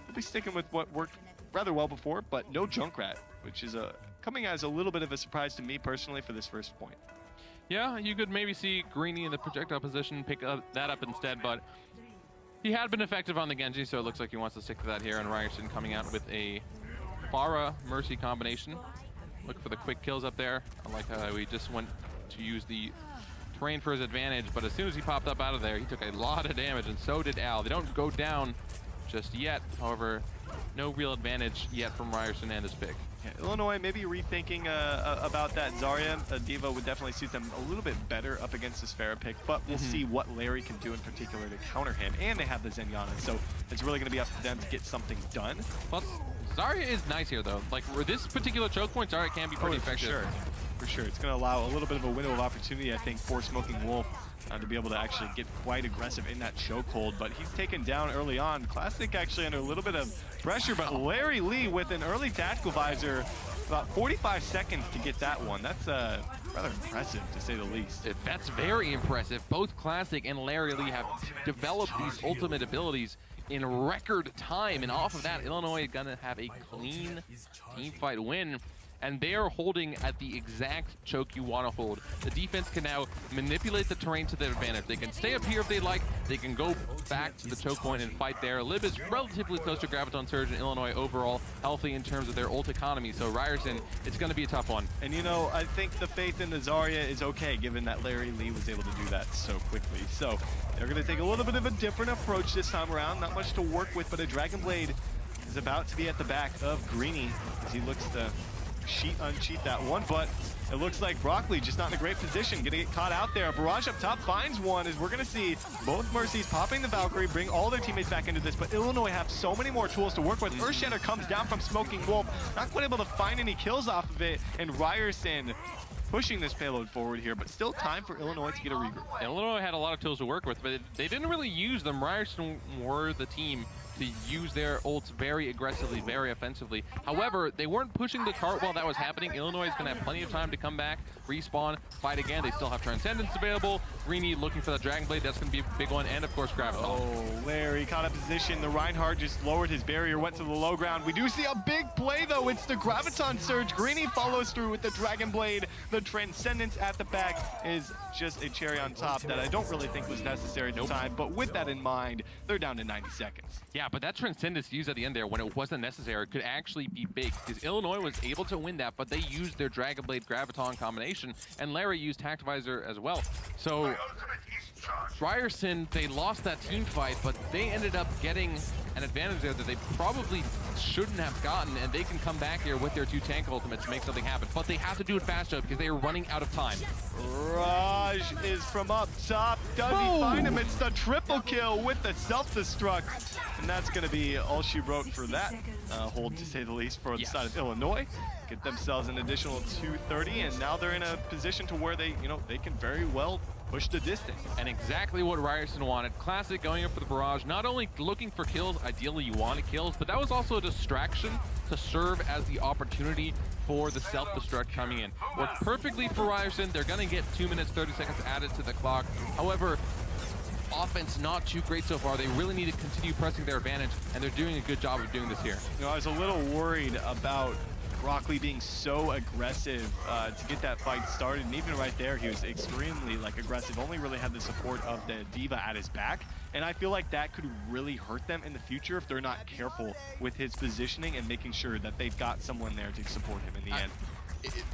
we'll be sticking with what worked rather well before, but no Junkrat, which is coming as a little bit of a surprise to me personally for this first point.
Yeah, you could maybe see Greeny in the projectile position pick that up instead, but he had been effective on the Genji, so it looks like he wants to stick to that here, and Ryerson coming out with a Pharah Mercy combination. Look for the quick kills up there. I like how we just went to use the terrain for his advantage, but as soon as he popped up out of there, he took a lot of damage, and so did Al. They don't go down just yet. However, no real advantage yet from Ryerson and his pick.
Yeah, Illinois maybe rethinking about that Zarya. D.Va would definitely suit them a little bit better up against this Pharah pick, but we'll see what Larry can do in particular to counter him. And they have the Zenyatta, so it's really going to be up to them to get something done.
Plus, Zarya is nice here, though. Like, for this particular choke point, Zarya can be pretty effective.
For sure. It's going to allow a little bit of a window of opportunity, I think, for Smoking Wolf to be able to actually get quite aggressive in that chokehold. But he's taken down early on. Classic actually under a little bit of pressure, but Larry Lee with an early tactical visor, about 45 seconds to get that one. That's rather impressive, to say the least.
That's very impressive. Both Classic and Larry Lee have developed these ultimate abilities in record time, and off of that, Illinois is gonna have a clean team fight win, and they are holding at the exact choke you want to hold. The defense can now manipulate the terrain to their advantage. They can stay up here if they like. They can go back to the choke point and fight there. Lib is relatively close to Graviton Surge, and Illinois overall healthy in terms of their ult economy. So Ryerson, it's going to be a tough one.
And you know, I think the faith in the Zarya is okay, given that Larry Lee was able to do that so quickly. So they're going to take a little bit of a different approach this time around. Not much to work with, but a Dragon Blade is about to be at the back of Greeny as he looks to uncheat that one, but it looks like Broccoli just not in a great position, gonna get caught out there. Barrage up top finds one, as we're gonna see both Mercies popping the Valkyrie, bring all their teammates back into this, but Illinois have so many more tools to work with. Earthshatter comes down from Smoking Wolf, not quite able to find any kills off of it, and Ryerson pushing this payload forward here, but still time for Illinois to get a regroup.
Illinois had a lot of tools to work with, but they didn't really use them. Ryerson were the team to use their ults very aggressively, very offensively. However, they weren't pushing the cart while that was happening. Illinois is going to have plenty of time to come back, respawn, fight again. They still have Transcendence available. Greeny looking for the Dragon Blade. That's going to be a big one. And, of course, Graviton.
Oh, Larry caught a position. The Reinhardt just lowered his barrier, went to the low ground. We do see a big play, though. It's the Graviton Surge. Greeny follows through with the Dragon Blade. The Transcendence at the back is just a cherry on top that I don't really think was necessary at the time. But with that in mind, they're down to 90 seconds.
Yeah, but that Transcendence used at the end there when it wasn't necessary could actually be big, because Illinois was able to win that, but they used their Dragon Blade Graviton combination, and Larry used Tact Visor as well. So Ryerson, they lost that team fight, but they ended up getting an advantage there that they probably shouldn't have gotten, and they can come back here with their 2 tank ultimates to make something happen. But they have to do it fast, though, because they are running out of time.
Raj is from up top. Does he find him? It's the triple kill with the self-destruct. And that's going to be all she wrote for that hold, to say the least, for the side of Illinois. Get themselves an additional 230, and now they're in a position to where they, they can very well push the distance.
And exactly what Ryerson wanted. Classic going up for the barrage, not only looking for kills, ideally you wanted kills, but that was also a distraction to serve as the opportunity for the self-destruct coming in. Worked perfectly for Ryerson. They're going to get 2 minutes, 30 seconds added to the clock. However, offense not too great so far. They really need to continue pressing their advantage, and they're doing a good job of doing this here.
I was a little worried about Broccoli being so aggressive to get that fight started, and even right there he was extremely aggressive, only really had the support of the D.Va at his back, and I feel like that could really hurt them in the future if they're not careful with his positioning and making sure that they've got someone there to support him in the end.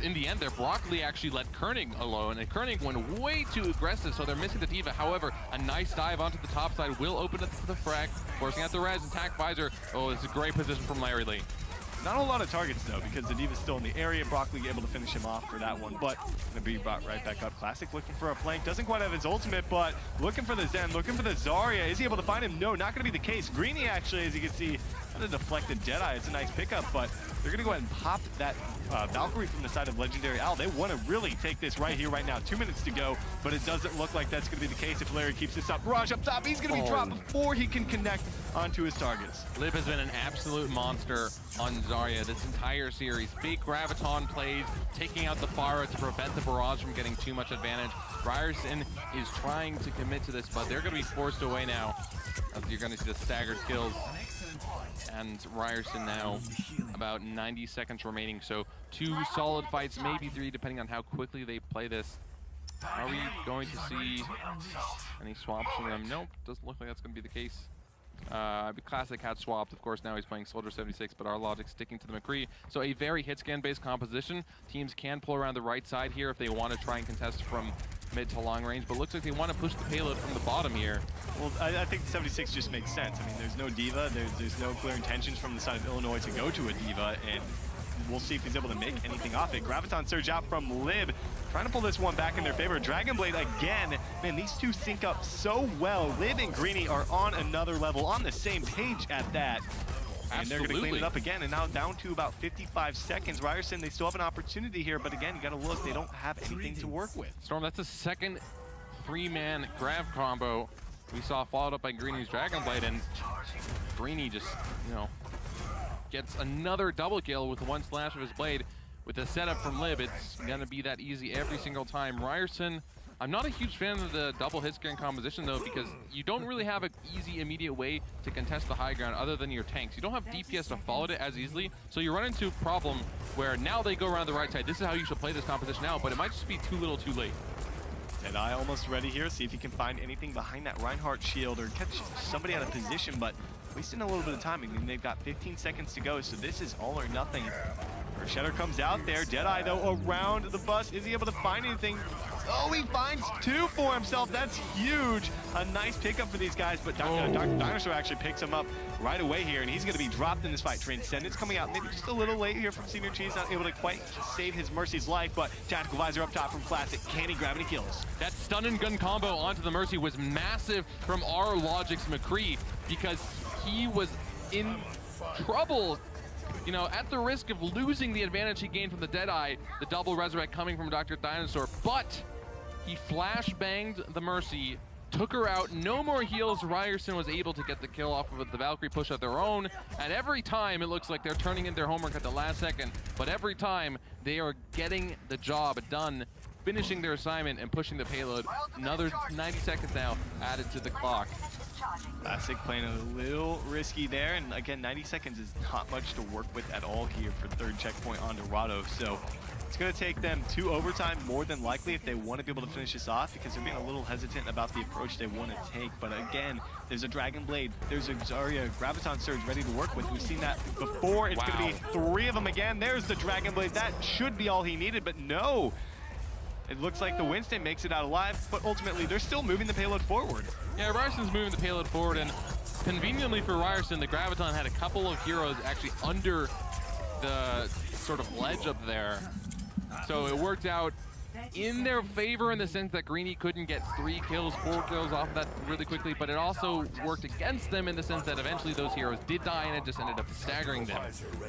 In the end there, Broccoli actually let Koenig alone, and Koenig went way too aggressive, so they're missing the D.Va. However, a nice dive onto the top side will open up the frag, forcing out the res and Tact Visor. Oh, it's a great position from Larry Lee.
Not a lot of targets, though, because the D.Va's still in the area. Broccoli able to finish him off for that one, but gonna be brought right back up. Classic looking for a flank. Doesn't quite have his ultimate, but looking for the Zen, looking for the Zarya. Is he able to find him? No, not gonna be the case. Greeny, actually, as you can see, kind of deflected Deadeye. It's a nice pickup, but they're gonna go ahead and pop that Valkyrie from the side of Legendary Owl. They want to really take this right here, right now. 2 minutes to go, but it doesn't look like that's going to be the case if Larry keeps this up. Barrage up top. He's going to be dropped before he can connect onto his targets.
Lib has been an absolute monster on Zarya this entire series. Big Graviton plays, taking out the Pharah to prevent the barrage from getting too much advantage. Ryerson is trying to commit to this, but they're going to be forced away now, as you're going to see the staggered kills. And Ryerson now about 90 seconds remaining, so 2 solid fights, maybe 3, depending on how quickly they play this. Are we going to see any swaps from them? Nope, doesn't look like that's going to be the case. Classic had swapped, of course. Now he's playing Soldier 76, but our logic sticking to the McCree. So a very hit scan based composition. Teams can pull around the right side here if they want to try and contest from mid to long range, but looks like they want to push the payload from the bottom here.
Well, I think 76 just makes sense. I mean, there's no D.Va, there's no clear intentions from the side of Illinois to go to a D.Va, and we'll see if he's able to make anything off it. Graviton Surge out from Lib, trying to pull this one back in their favor. Dragon Blade again. Man, these two sync up so well. Lib and Greeny are on another level, on the same page at that. And they're going to clean it up again, and now down to about 55 seconds. Ryerson, they still have an opportunity here, but again, you got to look, they don't have anything to work with.
Storm, that's the second 3-man grab combo we saw, followed up by Greeny's Dragon Blade, and Greeny just, gets another double kill with one slash of his blade. With the setup from Lib, it's going to be that easy every single time. Ryerson, I'm not a huge fan of the double hit scan composition, though, because you don't really have an easy, immediate way to contest the high ground other than your tanks. You don't have DPS to follow it as easily, so you run into a problem where now they go around the right side. This is how you should play this composition now, but it might just be too little too late.
Deadeye almost ready here. See if he can find anything behind that Reinhardt shield or catch somebody out of position, but wasting a little bit of time. I mean, they've got 15 seconds to go, so this is all or nothing Shatter comes out there. Deadeye, though, around the bus. Is he able to find anything? Oh, he finds 2 for himself. That's huge. A nice pickup for these guys, but Dr. Dinosaur actually picks him up right away here, and he's going to be dropped in this fight. Transcendence coming out maybe just a little late here from Senior Cheese, not able to quite save his Mercy's life, but Tactical Visor up top from Classic. Can he grab any kills?
That stun and gun combo onto the Mercy was massive from our Logic's McCree, because he was in trouble, you know, at the risk of losing the advantage he gained from the Deadeye, the double resurrect coming from Dr. Dinosaur, but he flash banged the Mercy, took her out, no more heals. Ryerson was able to get the kill off of the Valkyrie push of their own, and every time it looks like they're turning in their homework at the last second, but every time they are getting the job done, finishing their assignment and pushing the payload. Another 90 seconds now added to the clock.
Classic playing a little risky there, and again, 90 seconds is not much to work with at all here for third checkpoint on Dorado, so it's going to take them to overtime more than likely if they want to be able to finish this off, because they're being a little hesitant about the approach they want to take. But again, there's a Dragon Blade, there's a Zarya Graviton Surge ready to work with. We've seen that before. It's going to be 3 of them again. There's the Dragon Blade. That should be all he needed, but no. It looks like the Winston makes it out alive, but ultimately they're still moving the payload forward.
Yeah, Ryerson's moving the payload forward, and conveniently for Ryerson, the Graviton had a couple of heroes actually under the sort of ledge up there. So it worked out in their favor in the sense that Greeny couldn't get 3 kills, 4 kills off of that really quickly, but it also worked against them in the sense that eventually those heroes did die and it just ended up staggering them.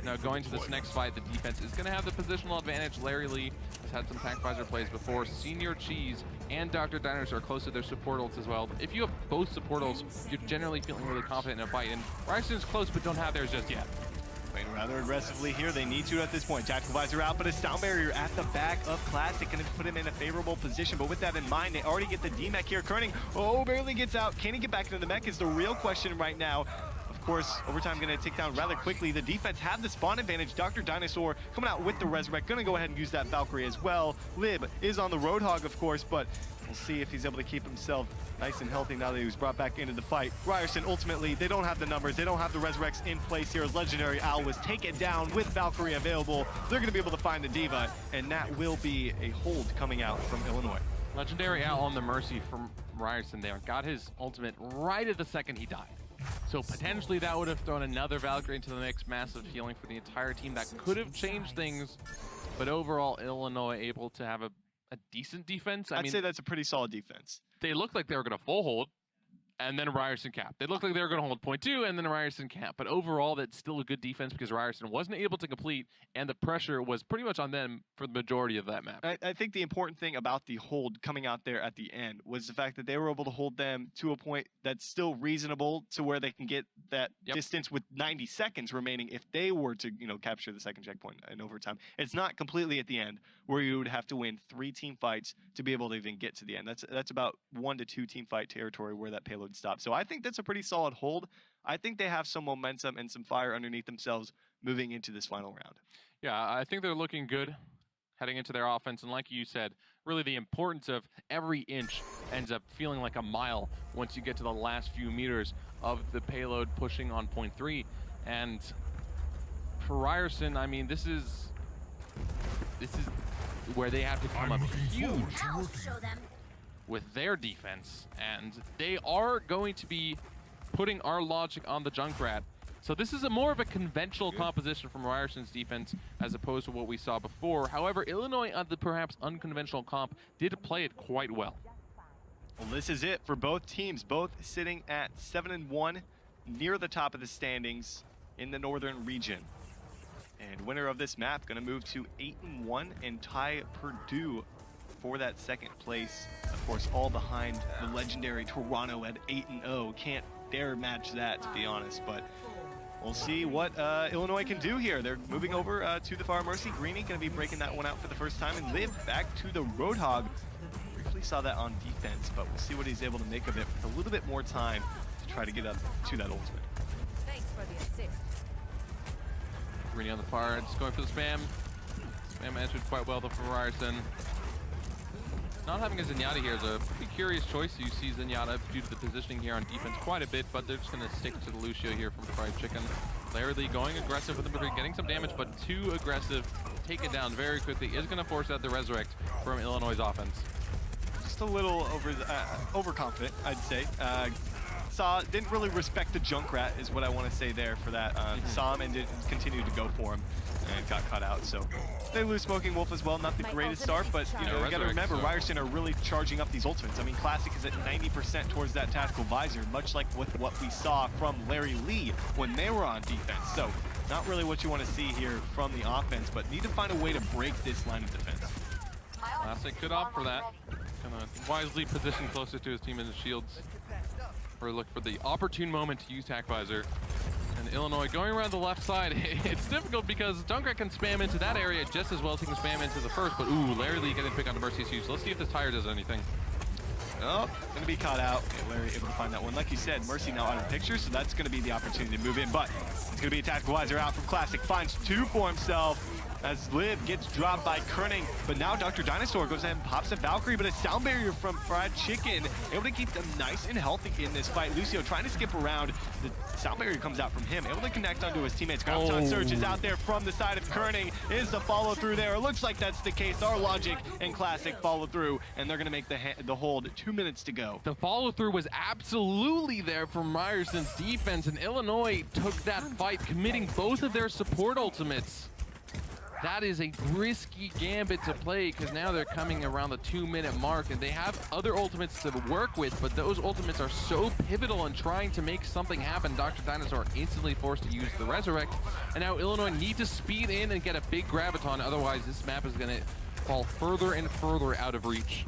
Now going to this next fight, the defense is going to have the positional advantage. Larry Lee has had some tank visor plays before. Senior Cheese and Dr. Dinosaur are close to their support ults as well. If you have both support ults, you're generally feeling really confident in a fight, and Ryerson's close but don't have theirs just yet.
Playing rather aggressively here. They need to at this point. Tactical Visor out, but a Sound Barrier at the back of Classic going to put him in a favorable position. But with that in mind, they already get the D-Mech here. Kerning, barely gets out. Can he get back into the mech is the real question right now. Of course, overtime going to take down rather quickly. The defense have the spawn advantage. Dr. Dinosaur coming out with the Resurrect. Going to go ahead and use that Valkyrie as well. Lib is on the Roadhog, of course, but we'll see if he's able to keep himself nice and healthy now that he was brought back into the fight. Ryerson, ultimately, they don't have the numbers. They don't have the Resurrects in place here. Legendary Owl was taken down with Valkyrie available. They're going to be able to find the Diva, and that will be a hold coming out from Illinois.
Legendary Owl on the Mercy from Ryerson there. Got his ultimate right at the second he died. So potentially that would have thrown another Valkyrie into the mix. Massive healing for the entire team. That could have changed things, but overall, Illinois able to have a decent defense.
I'd say that's a pretty solid defense.
They looked like they were going to full hold, and then Ryerson capped. They looked like they were going to hold point 2, and then Ryerson capped. But overall, that's still a good defense because Ryerson wasn't able to complete, and the pressure was pretty much on them for the majority of that map.
I think the important thing about the hold coming out there at the end was the fact that they were able to hold them to a point that's still reasonable to where they can get that distance with 90 seconds remaining if they were to, capture the second checkpoint in overtime. It's not completely at the end where you would have to win 3 team fights to be able to even get to the end. That's about 1 to 2 team fight territory where that payload stops. So I think that's a pretty solid hold. I think they have some momentum and some fire underneath themselves moving into this final round.
Yeah, I think they're looking good heading into their offense. And like you said, really the importance of every inch ends up feeling like a mile once you get to the last few meters of the payload pushing on point 3. And for Ryerson, I mean, this is where they have to come up huge with their defense, and they are going to be putting our logic on the Junkrat. So this is more of a conventional composition from Ryerson's defense as opposed to what we saw before. However, Illinois on the perhaps unconventional comp did play it quite well.
Well, this is it for both teams, both sitting at 7-1, near the top of the standings in the northern region. And winner of this map going to move to 8-1 and tie Purdue for that second place. Of course, all behind the legendary Toronto at 8-0. Can't dare match that, to be honest, but we'll see what Illinois can do here. They're moving over to the Far Mercy. Greeny going to be breaking that one out for the first time, and Liv back to the Roadhog. Briefly saw that on defense, but we'll see what he's able to make of it with a little bit more time to try to get up to that ultimate.
Thanks for the assist.
Greeny on the far, just going for the spam. Spam answered quite well though from Ryerson. Not having a Zenyatta here is a pretty curious choice. You see Zenyatta due to the positioning here on defense quite a bit, but they're just going to stick to the Lucio here from Fried Chicken. Larry Lee going aggressive with him, getting some damage, but too aggressive. Take it down very quickly. Is going to force out the resurrect from Illinois' offense.
Just a little overconfident, I'd say. Didn't really respect the Junkrat is what I want to say there for that. Saw him and did continue to go for him and got caught out. So they lose Smoking Wolf as well. Not the greatest start, but you know, you got to remember, Ryerson are really charging up these ultimates. I mean, Classic is at 90% towards that tactical visor, much like with what we saw from Larry Lee when they were on defense. So not really what you want to see here from the offense, but need to find a way to break this line of defense.
Classic could opt for that. Gonna wisely position closer to his team in his shields. Or look for the opportune moment to use Tac Visor. And Illinois going around the left side. It's difficult because Junkrat can spam into that area just as well as he can spam into the first. But ooh, Larry Lee getting picked on the Mercy's huge. So let's see if this tire does anything.
Oh, gonna be caught out. Okay, Larry able to find that one. Like you said, Mercy now out of the picture, so that's gonna be the opportunity to move in. But it's gonna be a tactical visor out from Classic. Finds two for himself as Liv gets dropped by Kerning. But now Dr. Dinosaur goes ahead and pops a Valkyrie, but a sound barrier from Fried Chicken. Able to keep them nice and healthy in this fight. Lucio trying to skip around. The sound barrier comes out from him. Able to connect onto his teammates. Graviton Surge is out there from the side of Kerning. Is the follow through there? It looks like that's the case. Our Logic and Classic follow through, and they're going to make the hold. 2 minutes to go.
The follow through was absolutely there from Ryerson's defense, and Illinois took that fight, committing both of their support ultimates. That is a risky gambit to play because now they're coming around the 2-minute mark and they have other ultimates to work with, but those ultimates are so pivotal in trying to make something happen. Dr. Dinosaur instantly forced to use the Resurrect, and now Illinois need to speed in and get a big Graviton, otherwise this map is going to fall further and further out of reach.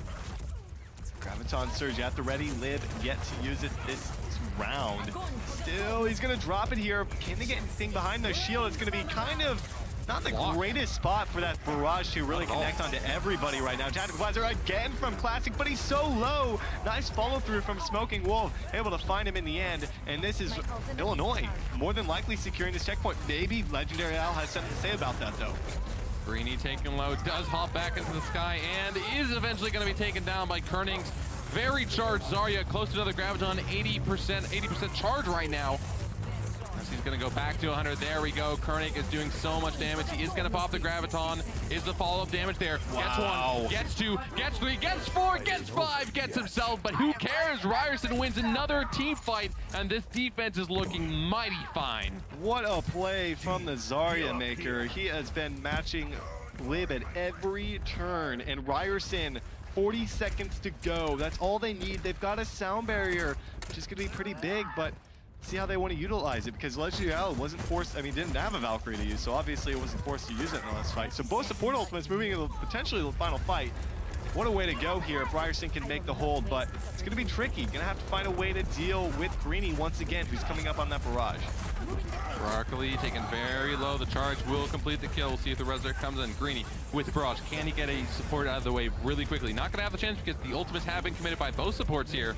Graviton Surge at the ready. Liv yet to use it this round. Still, he's going to drop it here. Can they get anything behind the shield? It's going to be kind of not the greatest spot for that barrage to really connect onto everybody right now. Tactical Visor again from Classic, but he's so low. Nice follow through from Smoking Wolf, able to find him in the end. And this is Illinois more than likely securing this checkpoint. Maybe Legendary Al has something to say about that though.
Greeny taken low, does hop back into the sky, and is eventually going to be taken down by Kerning's very charged Zarya. Close to another Graviton, 80% charge right now. He's going to go back to 100. There we go. Kerning is doing so much damage. He is going to pop the Graviton. Is the follow-up damage there?
Wow.
Gets one, gets two, gets three, gets four, gets five, gets himself. But who cares? Ryerson wins another team fight, and this defense is looking mighty fine.
What a play from the Zarya maker. He has been matching Lib at every turn, and Ryerson 40 seconds to go. That's all they need. They've got a sound barrier, which is going to be pretty big, but see how they want to utilize it, because Legendary Al wasn't forced, I mean, didn't have a Valkyrie to use, so obviously it wasn't forced to use it in the last fight. So both support ultimates moving into potentially the final fight. What a way to go here if Ryerson can make the hold, but it's going to be tricky. Going to have to find a way to deal with Greeny once again, who's coming up on that barrage.
Broccoli taken very low. The charge will complete the kill. We'll see if the Resurrect comes in. Greeny with the barrage. Can he get a support out of the way really quickly? Not going to have the chance because the ultimates have been committed by both supports here.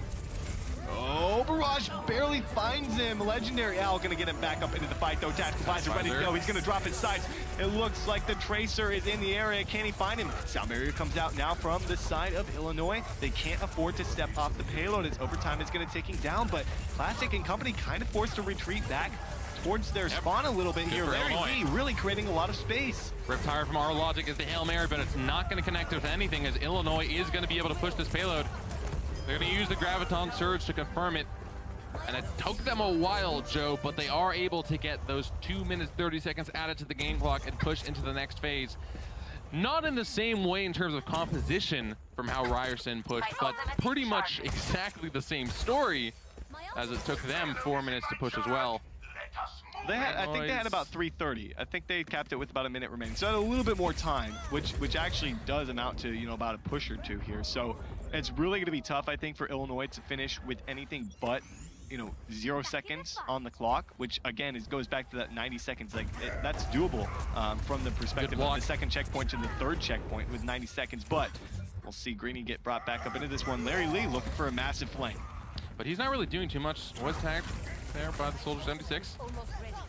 Oh, Barrage barely finds him. Legendary Al gonna get him back up into the fight though. Tactical Visor ready to go. He's gonna drop his sights. It looks like the Tracer is in the area. Can he find him? Sound barrier comes out now from the side of Illinois. They can't afford to step off the payload as overtime is gonna take him down, but Classic and company kind of forced to retreat back towards their spawn a little bit here. Larry Lee really creating a lot of space.
Riptire from our Logic is the Hail Mary, but it's not gonna connect with anything as Illinois is gonna be able to push this payload. They're going to use the Graviton Surge to confirm it. And it took them a while, Joe, but they are able to get those 2 minutes, 30 seconds added to the game clock and push into the next phase. Not in the same way in terms of composition from how Ryerson pushed, but pretty much exactly the same story as it took them 4 minutes to push as well.
They had, I think they had about 3:30. I think they capped it with about a minute remaining. So a little bit more time, which actually does amount to, you know, about a push or two here. So it's really going to be tough, I think, for Illinois to finish with anything but, you know, 0 seconds on the clock, which again goes back to that 90 seconds. Like that's doable from the perspective of the second checkpoint to the third checkpoint with 90 seconds. But we'll see Greeny get brought back up into this one. Larry Lee looking for a massive flank.
But he's not really doing too much. Was tagged there by the Soldier 76.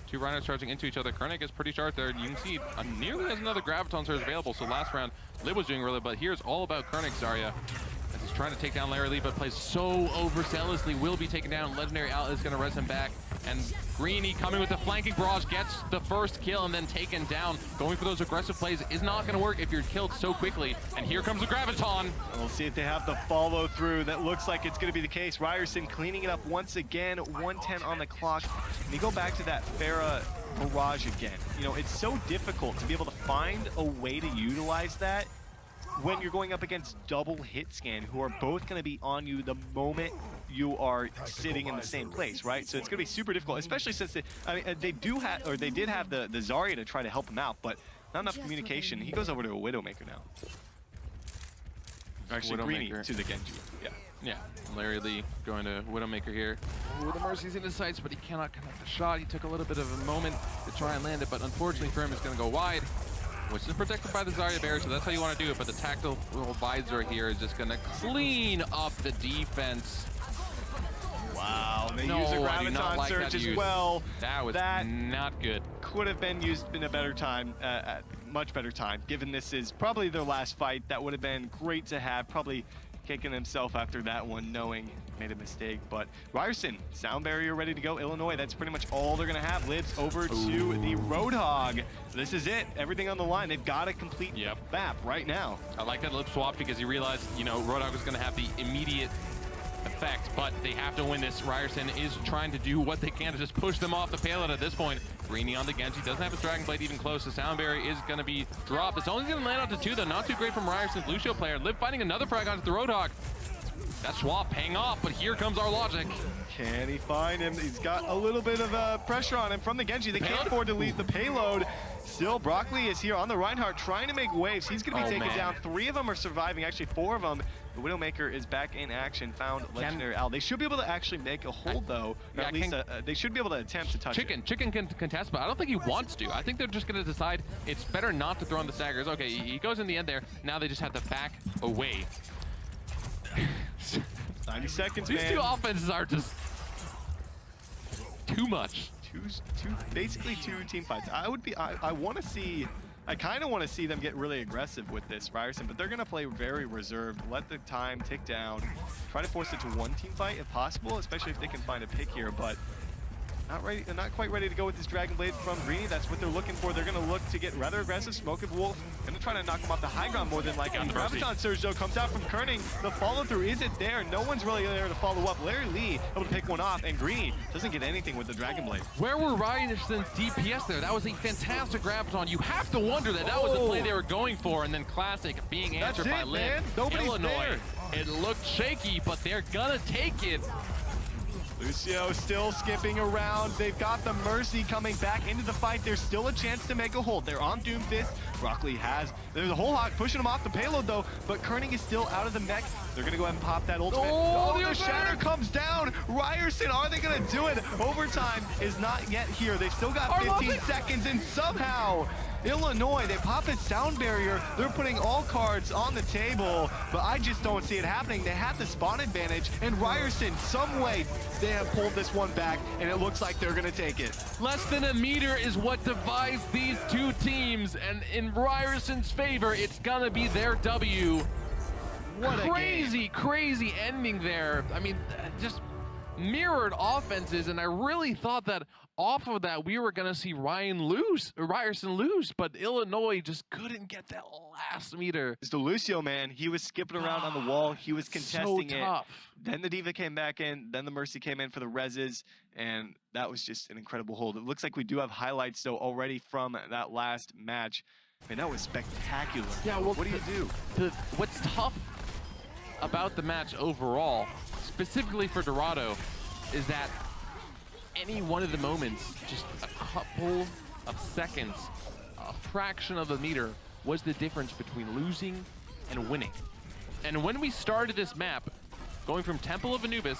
Two Rhinos charging into each other. Kerning is pretty charged there. You can see nearly has another Graviton Surge available. So last round, Lib was doing really, but here's all about Kerning, Zarya. As he's trying to take down Larry Lee, but plays so overzealously, will be taken down. Legendary Al is going to res him back. And Greeny coming with the flanking barrage, gets the first kill and then taken down. Going for those aggressive plays is not going to work if you're killed so quickly. And here comes the Graviton.
We'll see if they have the follow through. That looks like it's going to be the case. Ryerson cleaning it up once again. 110 on the clock. And you go back to that Pharah barrage again. You know, it's so difficult to be able to find a way to utilize that when you're going up against double hit scan, who are both going to be on you the moment you are sitting in the same place, right? So it's going to be super difficult, especially since they did have the Zarya to try to help him out, but not enough communication. He goes over to a Widowmaker now. Actually, Greeny to the Genji.
Yeah, Larry Lee going to Widowmaker here. Ooh, the Mercy's in his sights, but he cannot connect the shot. He took a little bit of a moment to try and land it, but unfortunately for him, it's going to go wide, which is protected by the Zarya barrier, so that's how you want to do it. But the tactical visor here is just going to clean up the defense.
Wow, they use a Graviton Surge as well.
That was not good.
Could have been used in a better time, much better time, given this is probably their last fight. That would have been great to have. Probably kicking himself after that one, knowing made a mistake. But Ryerson, sound barrier ready to go. Illinois, that's pretty much all they're going to have. Lives over to the Roadhog. This is it. Everything on the line. They've got to complete the map right now.
I like that lip swap because he realized, you know, Roadhog was going to have the immediate effect, but they have to win this. Ryerson is trying to do what they can to just push them off the payload at this point. Greeny on the Genji, doesn't have his Dragon Blade even close. The sound barrier is going to be dropped. It's only going to land onto 2 though. Not too great from Ryerson's Lucio player. Liv finding another frag onto the Roadhog. That swap paying off, but here comes our logic.
Can he find him? He's got a little bit of pressure on him from the Genji. They can't afford to leave the payload. Still, Broccoli is here on the Reinhardt trying to make waves. He's going to be taken down. 3 of them are surviving, actually 4 of them. The Widowmaker is back in action, found Legendary Al. They should be able to actually make a hold, though. Or at least they should be able to attempt to touch it.
Chicken can contest, but I don't think he wants to. I think they're just going to decide it's better not to throw in the staggers. Okay, he goes in the end there. Now they just have to back away.
90 seconds,
These two offenses are just too much.
Basically two team fights. I want to see, I kind of want to see them get really aggressive with this Ryerson, but they're going to play very reserved, let the time tick down, try to force it to one team fight if possible, especially if they can find a pick here, but not quite ready to go with this Dragon Blade from Greeny. That's what they're looking for. They're going to look to get rather aggressive. Smoke of Wolf going to try to knock him off the high ground more than likely. The Graviton Surge, though, comes out from Kerning. The follow-through isn't there. No one's really there to follow up. Larry Lee able to pick one off, and Greeny doesn't get anything with the Dragon Blade.
Where were Ryerson's DPS there? That was a fantastic Graviton. You have to wonder that that was the play they were going for, and then Classic being answered by Liv. Illinois. It looked shaky, but they're going to take it.
Lucio still skipping around. They've got the Mercy coming back into the fight. There's still a chance to make a hold. They're on Doomfist. Broccoli there's a whole hog pushing him off the payload though, but Kerning is still out of the mech. They're gonna go ahead and pop that ultimate. Oh, the Shatter comes down. Ryerson, are they gonna do it? Overtime is not yet here. They've still got 15 seconds, and somehow Illinois, they pop his sound barrier. They're putting all cards on the table, but I just don't see it happening. They have the spawn advantage, and Ryerson, some way, they have pulled this one back, and it looks like they're gonna take it.
Less than a meter is what divides these two teams, and in Ryerson's favor, it's gonna be their W.
What a
crazy ending there. I mean, just mirrored offenses, and I really thought that off of that we were gonna see Ryerson lose, but Illinois just couldn't get that last meter.
It's the Lucio, man. He was skipping around on the wall. He was contesting it. Then the Diva came back in. Then the Mercy came in for the reses, and that was just an incredible hold. It looks like we do have highlights though already from that last match. I mean, that was spectacular.
Yeah, well,
what do you do?
What's tough about the match overall, specifically for Dorado, is that any one of the moments, just a couple of seconds, a fraction of a meter, was the difference between losing and winning. And when we started this map, going from Temple of Anubis,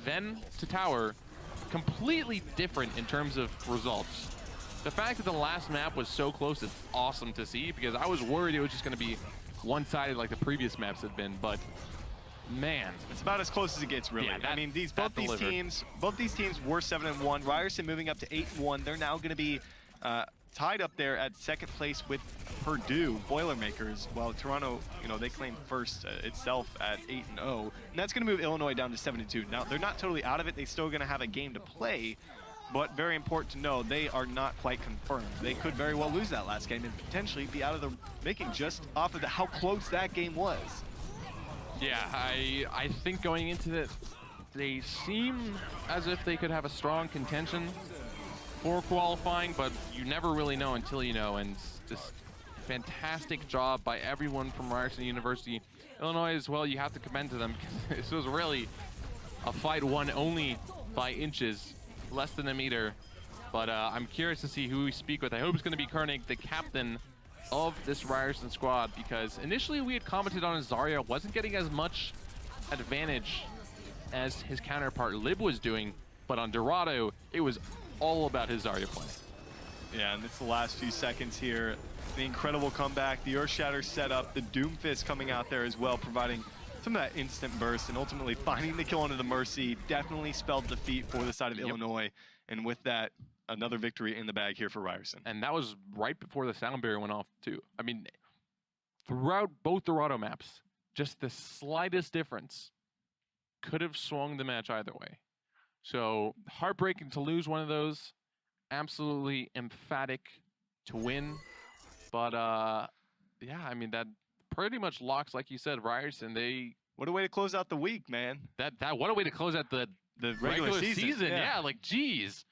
then to Tower, completely different in terms of results. The fact that the last map was so close is awesome to see, because I was worried it was just going to be one-sided like the previous maps had been, but man,
it's about as close as it gets, really.
Yeah,
I mean, both these teams were 7-1. Ryerson moving up to 8-1. They're now going to be tied up there at second place with Purdue Boilermakers, while Toronto, they claim first itself at 8-0, and that's going to move Illinois down to 7-2. Now, they're not totally out of it. They're still going to have a game to play, but very important to know, they are not quite confirmed. They could very well lose that last game and potentially be out of the making just off of how close that game was.
Yeah, I think going into it, they seem as if they could have a strong contention for qualifying, but you never really know until you know, and just fantastic job by everyone from Ryerson University. Illinois as well, you have to commend to them. This was really a fight won only by inches, less than a meter, but I'm curious to see who we speak with. I hope it's going to be Koenig, the captain of this Ryerson squad, because initially we had commented on Zarya wasn't getting as much advantage as his counterpart Lib was doing, but on Dorado, it was all about his Zarya play.
Yeah, and it's the last few seconds here. The incredible comeback, the Earthshatter setup, the Doomfist coming out there as well, providing some of that instant burst, and ultimately finding the kill into the Mercy definitely spelled defeat for the side of Illinois. And with that, another victory in the bag here for Ryerson.
And that was right before the sound barrier went off, too. I mean, throughout both Dorado maps, just the slightest difference could have swung the match either way. So heartbreaking to lose one of those, absolutely emphatic to win. But yeah, I mean, that pretty much locks, like you said, Ryerson.
What a way to close out the week, man.
What a way to close out the
regular season.
Yeah, like geez.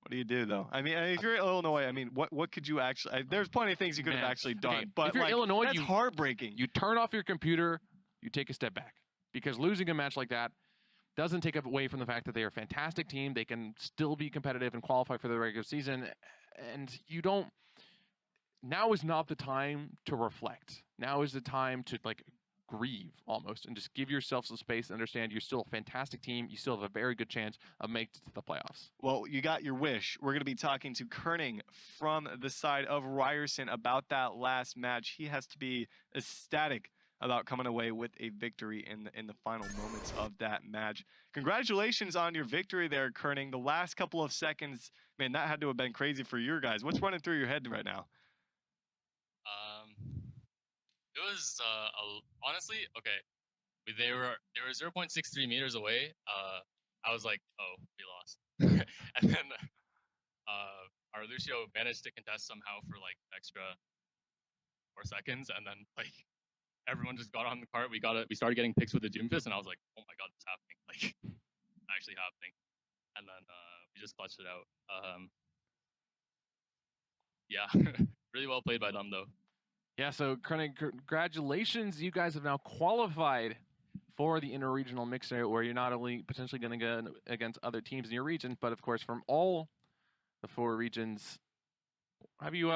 What do you do though? I mean, if you're Illinois, I mean, what could you actually? There's plenty of things you could have actually done,
okay,
but
if you're
like,
Illinois,
that's heartbreaking.
You turn off your computer, you take a step back, because losing a match like that doesn't take away from the fact that they are a fantastic team. They can still be competitive and qualify for the regular season, and you don't. Now is not the time to reflect. Now is the time to grieve almost and just give yourself some space and understand you're still a fantastic team. You still have a very good chance of making it to the playoffs.
Well, you got your wish. We're going to be talking to Koenig from the side of Ryerson about that last match. He has to be ecstatic about coming away with a victory in the final moments of that match. Congratulations on your victory there, Koenig. The last couple of seconds, man, that had to have been crazy for your guys. What's running through your head right now?
It was honestly okay. They were 0.63 meters away. I was like, oh, we lost. And then our Lucio managed to contest somehow for like extra 4 seconds, and then like everyone just got on the cart. We started getting picks with the Doomfist, and I was like, oh my god, this is happening. Like actually happening. And then we just clutched it out. Yeah, really well played by them though.
Yeah, so Koenig, congratulations. You guys have now qualified for the interregional mixer, where you're not only potentially going to go against other teams in your region, but of course from all the 4 regions. Have you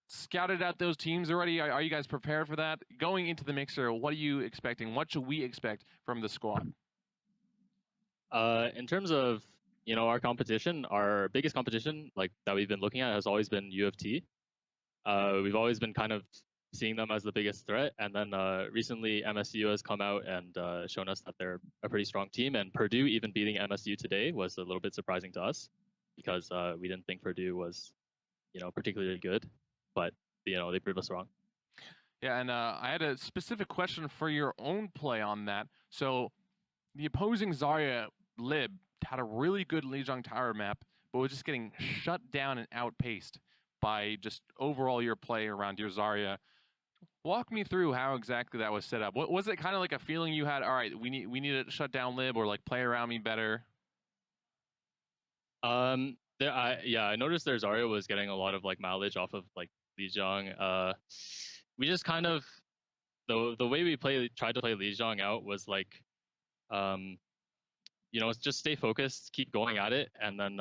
scouted out those teams already? Are you guys prepared for that? Going into the mixer, what are you expecting? What should we expect from the squad?
In terms of, our competition, our biggest competition that we've been looking at has always been U of T. We've always been kind of seeing them as the biggest threat, and then recently MSU has come out and shown us that they're a pretty strong team, and Purdue even beating MSU today was a little bit surprising to us, because we didn't think Purdue was, particularly good, but they proved us wrong.
Yeah, and I had a specific question for your own play on that. So the opposing Zarya Lib had a really good Lijiang Tower map, but was just getting shut down and outpaced by just overall your play around your Zarya. Walk me through how exactly that was set up. What was it kind of like a feeling you had? All right, we need to shut down Lib, or like play around me better.
I noticed their Zarya was getting a lot of mileage off of Lijiang. We just kind of the way we tried to play Lijiang out was just stay focused, keep going at it, and then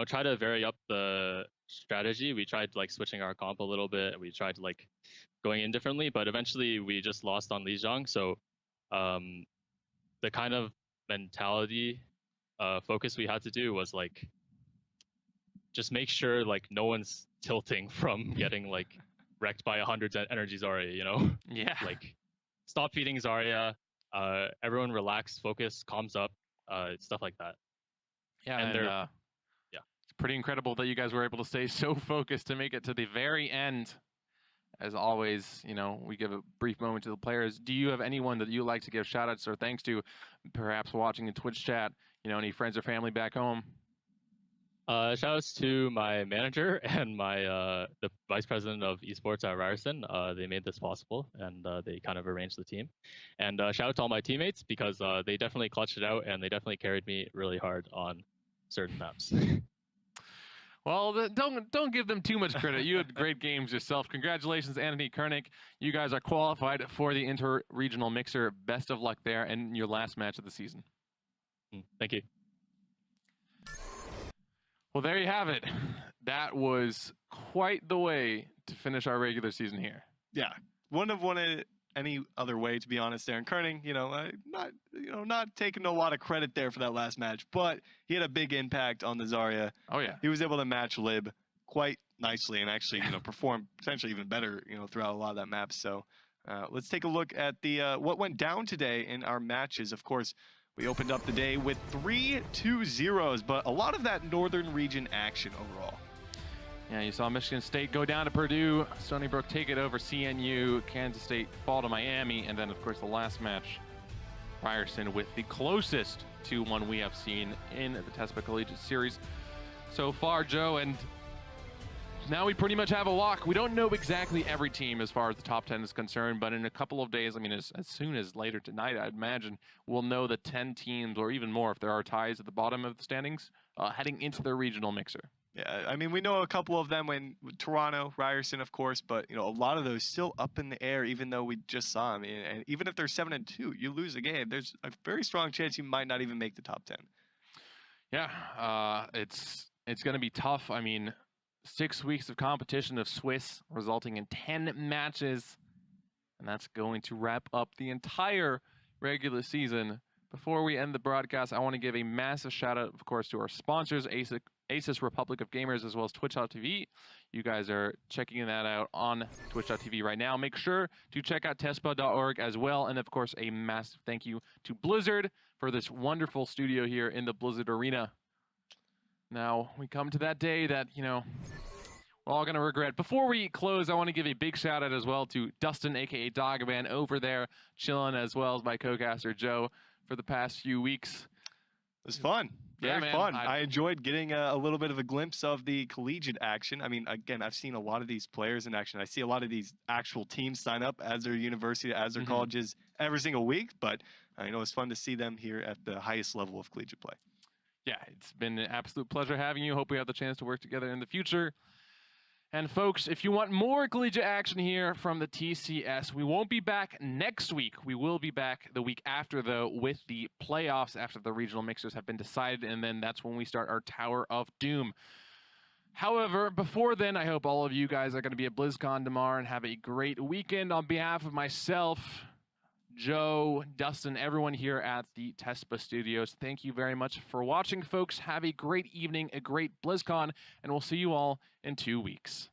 try to vary up the strategy. We tried switching our comp a little bit. We tried going in differently, but eventually we just lost on Lijiang. So the kind of mentality focus we had to do was just make sure no one's tilting from getting wrecked by 100 energy Zarya,
Yeah.
Stop feeding Zarya, everyone relax, focus, comms up, stuff like that.
Yeah,
and
pretty incredible that you guys were able to stay so focused to make it to the very end. As always, you know, we give a brief moment to the players. Do you have anyone that you like to give shout outs or thanks to, perhaps watching in Twitch chat, you know, any friends or family back home?
Shout outs to my manager and my the vice president of esports at Ryerson. They made this possible, and they kind of arranged the team. And shout out to all my teammates, because they definitely clutched it out, and they definitely carried me really hard on certain maps.
Well, don't give them too much credit. You had great games yourself. Congratulations, Anthony Kernick. You guys are qualified for the inter-regional mixer. Best of luck there in your last match of the season.
Thank you.
Well, there you have it. That was quite the way to finish our regular season here.
Yeah, wouldn't have won it any other way, to be honest. Aaron Kerning, not taking a lot of credit there for that last match, but he had a big impact on the Zarya.
Oh yeah,
he was able to match Lib quite nicely and actually, perform potentially even better, throughout a lot of that map. So let's take a look at the what went down today in our matches. Of course, we opened up the day with 3-2-0s, but a lot of that northern region action overall.
Yeah, you saw Michigan State go down to Purdue, Stony Brook take it over CNU, Kansas State fall to Miami, and then, of course, the last match, Ryerson with the closest 2-1 we have seen in the Tespa Collegiate series so far, Joe, and now we pretty much have a lock. We don't know exactly every team as far as the top 10 is concerned, but in a couple of days, I mean, as soon as later tonight, I'd imagine, we'll know the 10 teams, or even more if there are ties at the bottom of the standings, heading into the regional mixer.
Yeah, I mean, we know a couple of them when Toronto, Ryerson, of course, but, a lot of those still up in the air, even though we just saw them. And even if they're 7-2, you lose a game, there's a very strong chance you might not even make the top 10.
Yeah, it's going to be tough. I mean, 6 weeks of competition of Swiss resulting in 10 matches, and that's going to wrap up the entire regular season. Before we end the broadcast, I want to give a massive shout out, of course, to our sponsors, Asus Republic of Gamers, as well as Twitch.tv. You guys are checking that out on Twitch.tv right now. Make sure to check out Tespa.org as well. And of course, a massive thank you to Blizzard for this wonderful studio here in the Blizzard Arena. Now, we come to that day that, we're all going to regret. Before we close, I want to give a big shout out as well to Dustin, aka Dogman, over there chilling, as well as my co-caster Joe for the past few weeks.
It was fun. Very fun. I enjoyed getting a little bit of a glimpse of the collegiate action. I mean, again, I've seen a lot of these players in action. I see a lot of these actual teams sign up as their university, as their colleges every single week. But, it's fun to see them here at the highest level of collegiate play.
Yeah, it's been an absolute pleasure having you. Hope we have the chance to work together in the future. And folks, if you want more collegiate action here from the TCS, we won't be back next week. We will be back the week after, though, with the playoffs after the regional mixers have been decided, and then that's when we start our Tower of Doom. However, before then, I hope all of you guys are going to be at BlizzCon tomorrow and have a great weekend. On behalf of myself, Joe, Dustin, everyone here at the Tespa Studios, thank you very much for watching, folks. Have a great evening, a great BlizzCon, and we'll see you all in 2 weeks.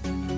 Thanks.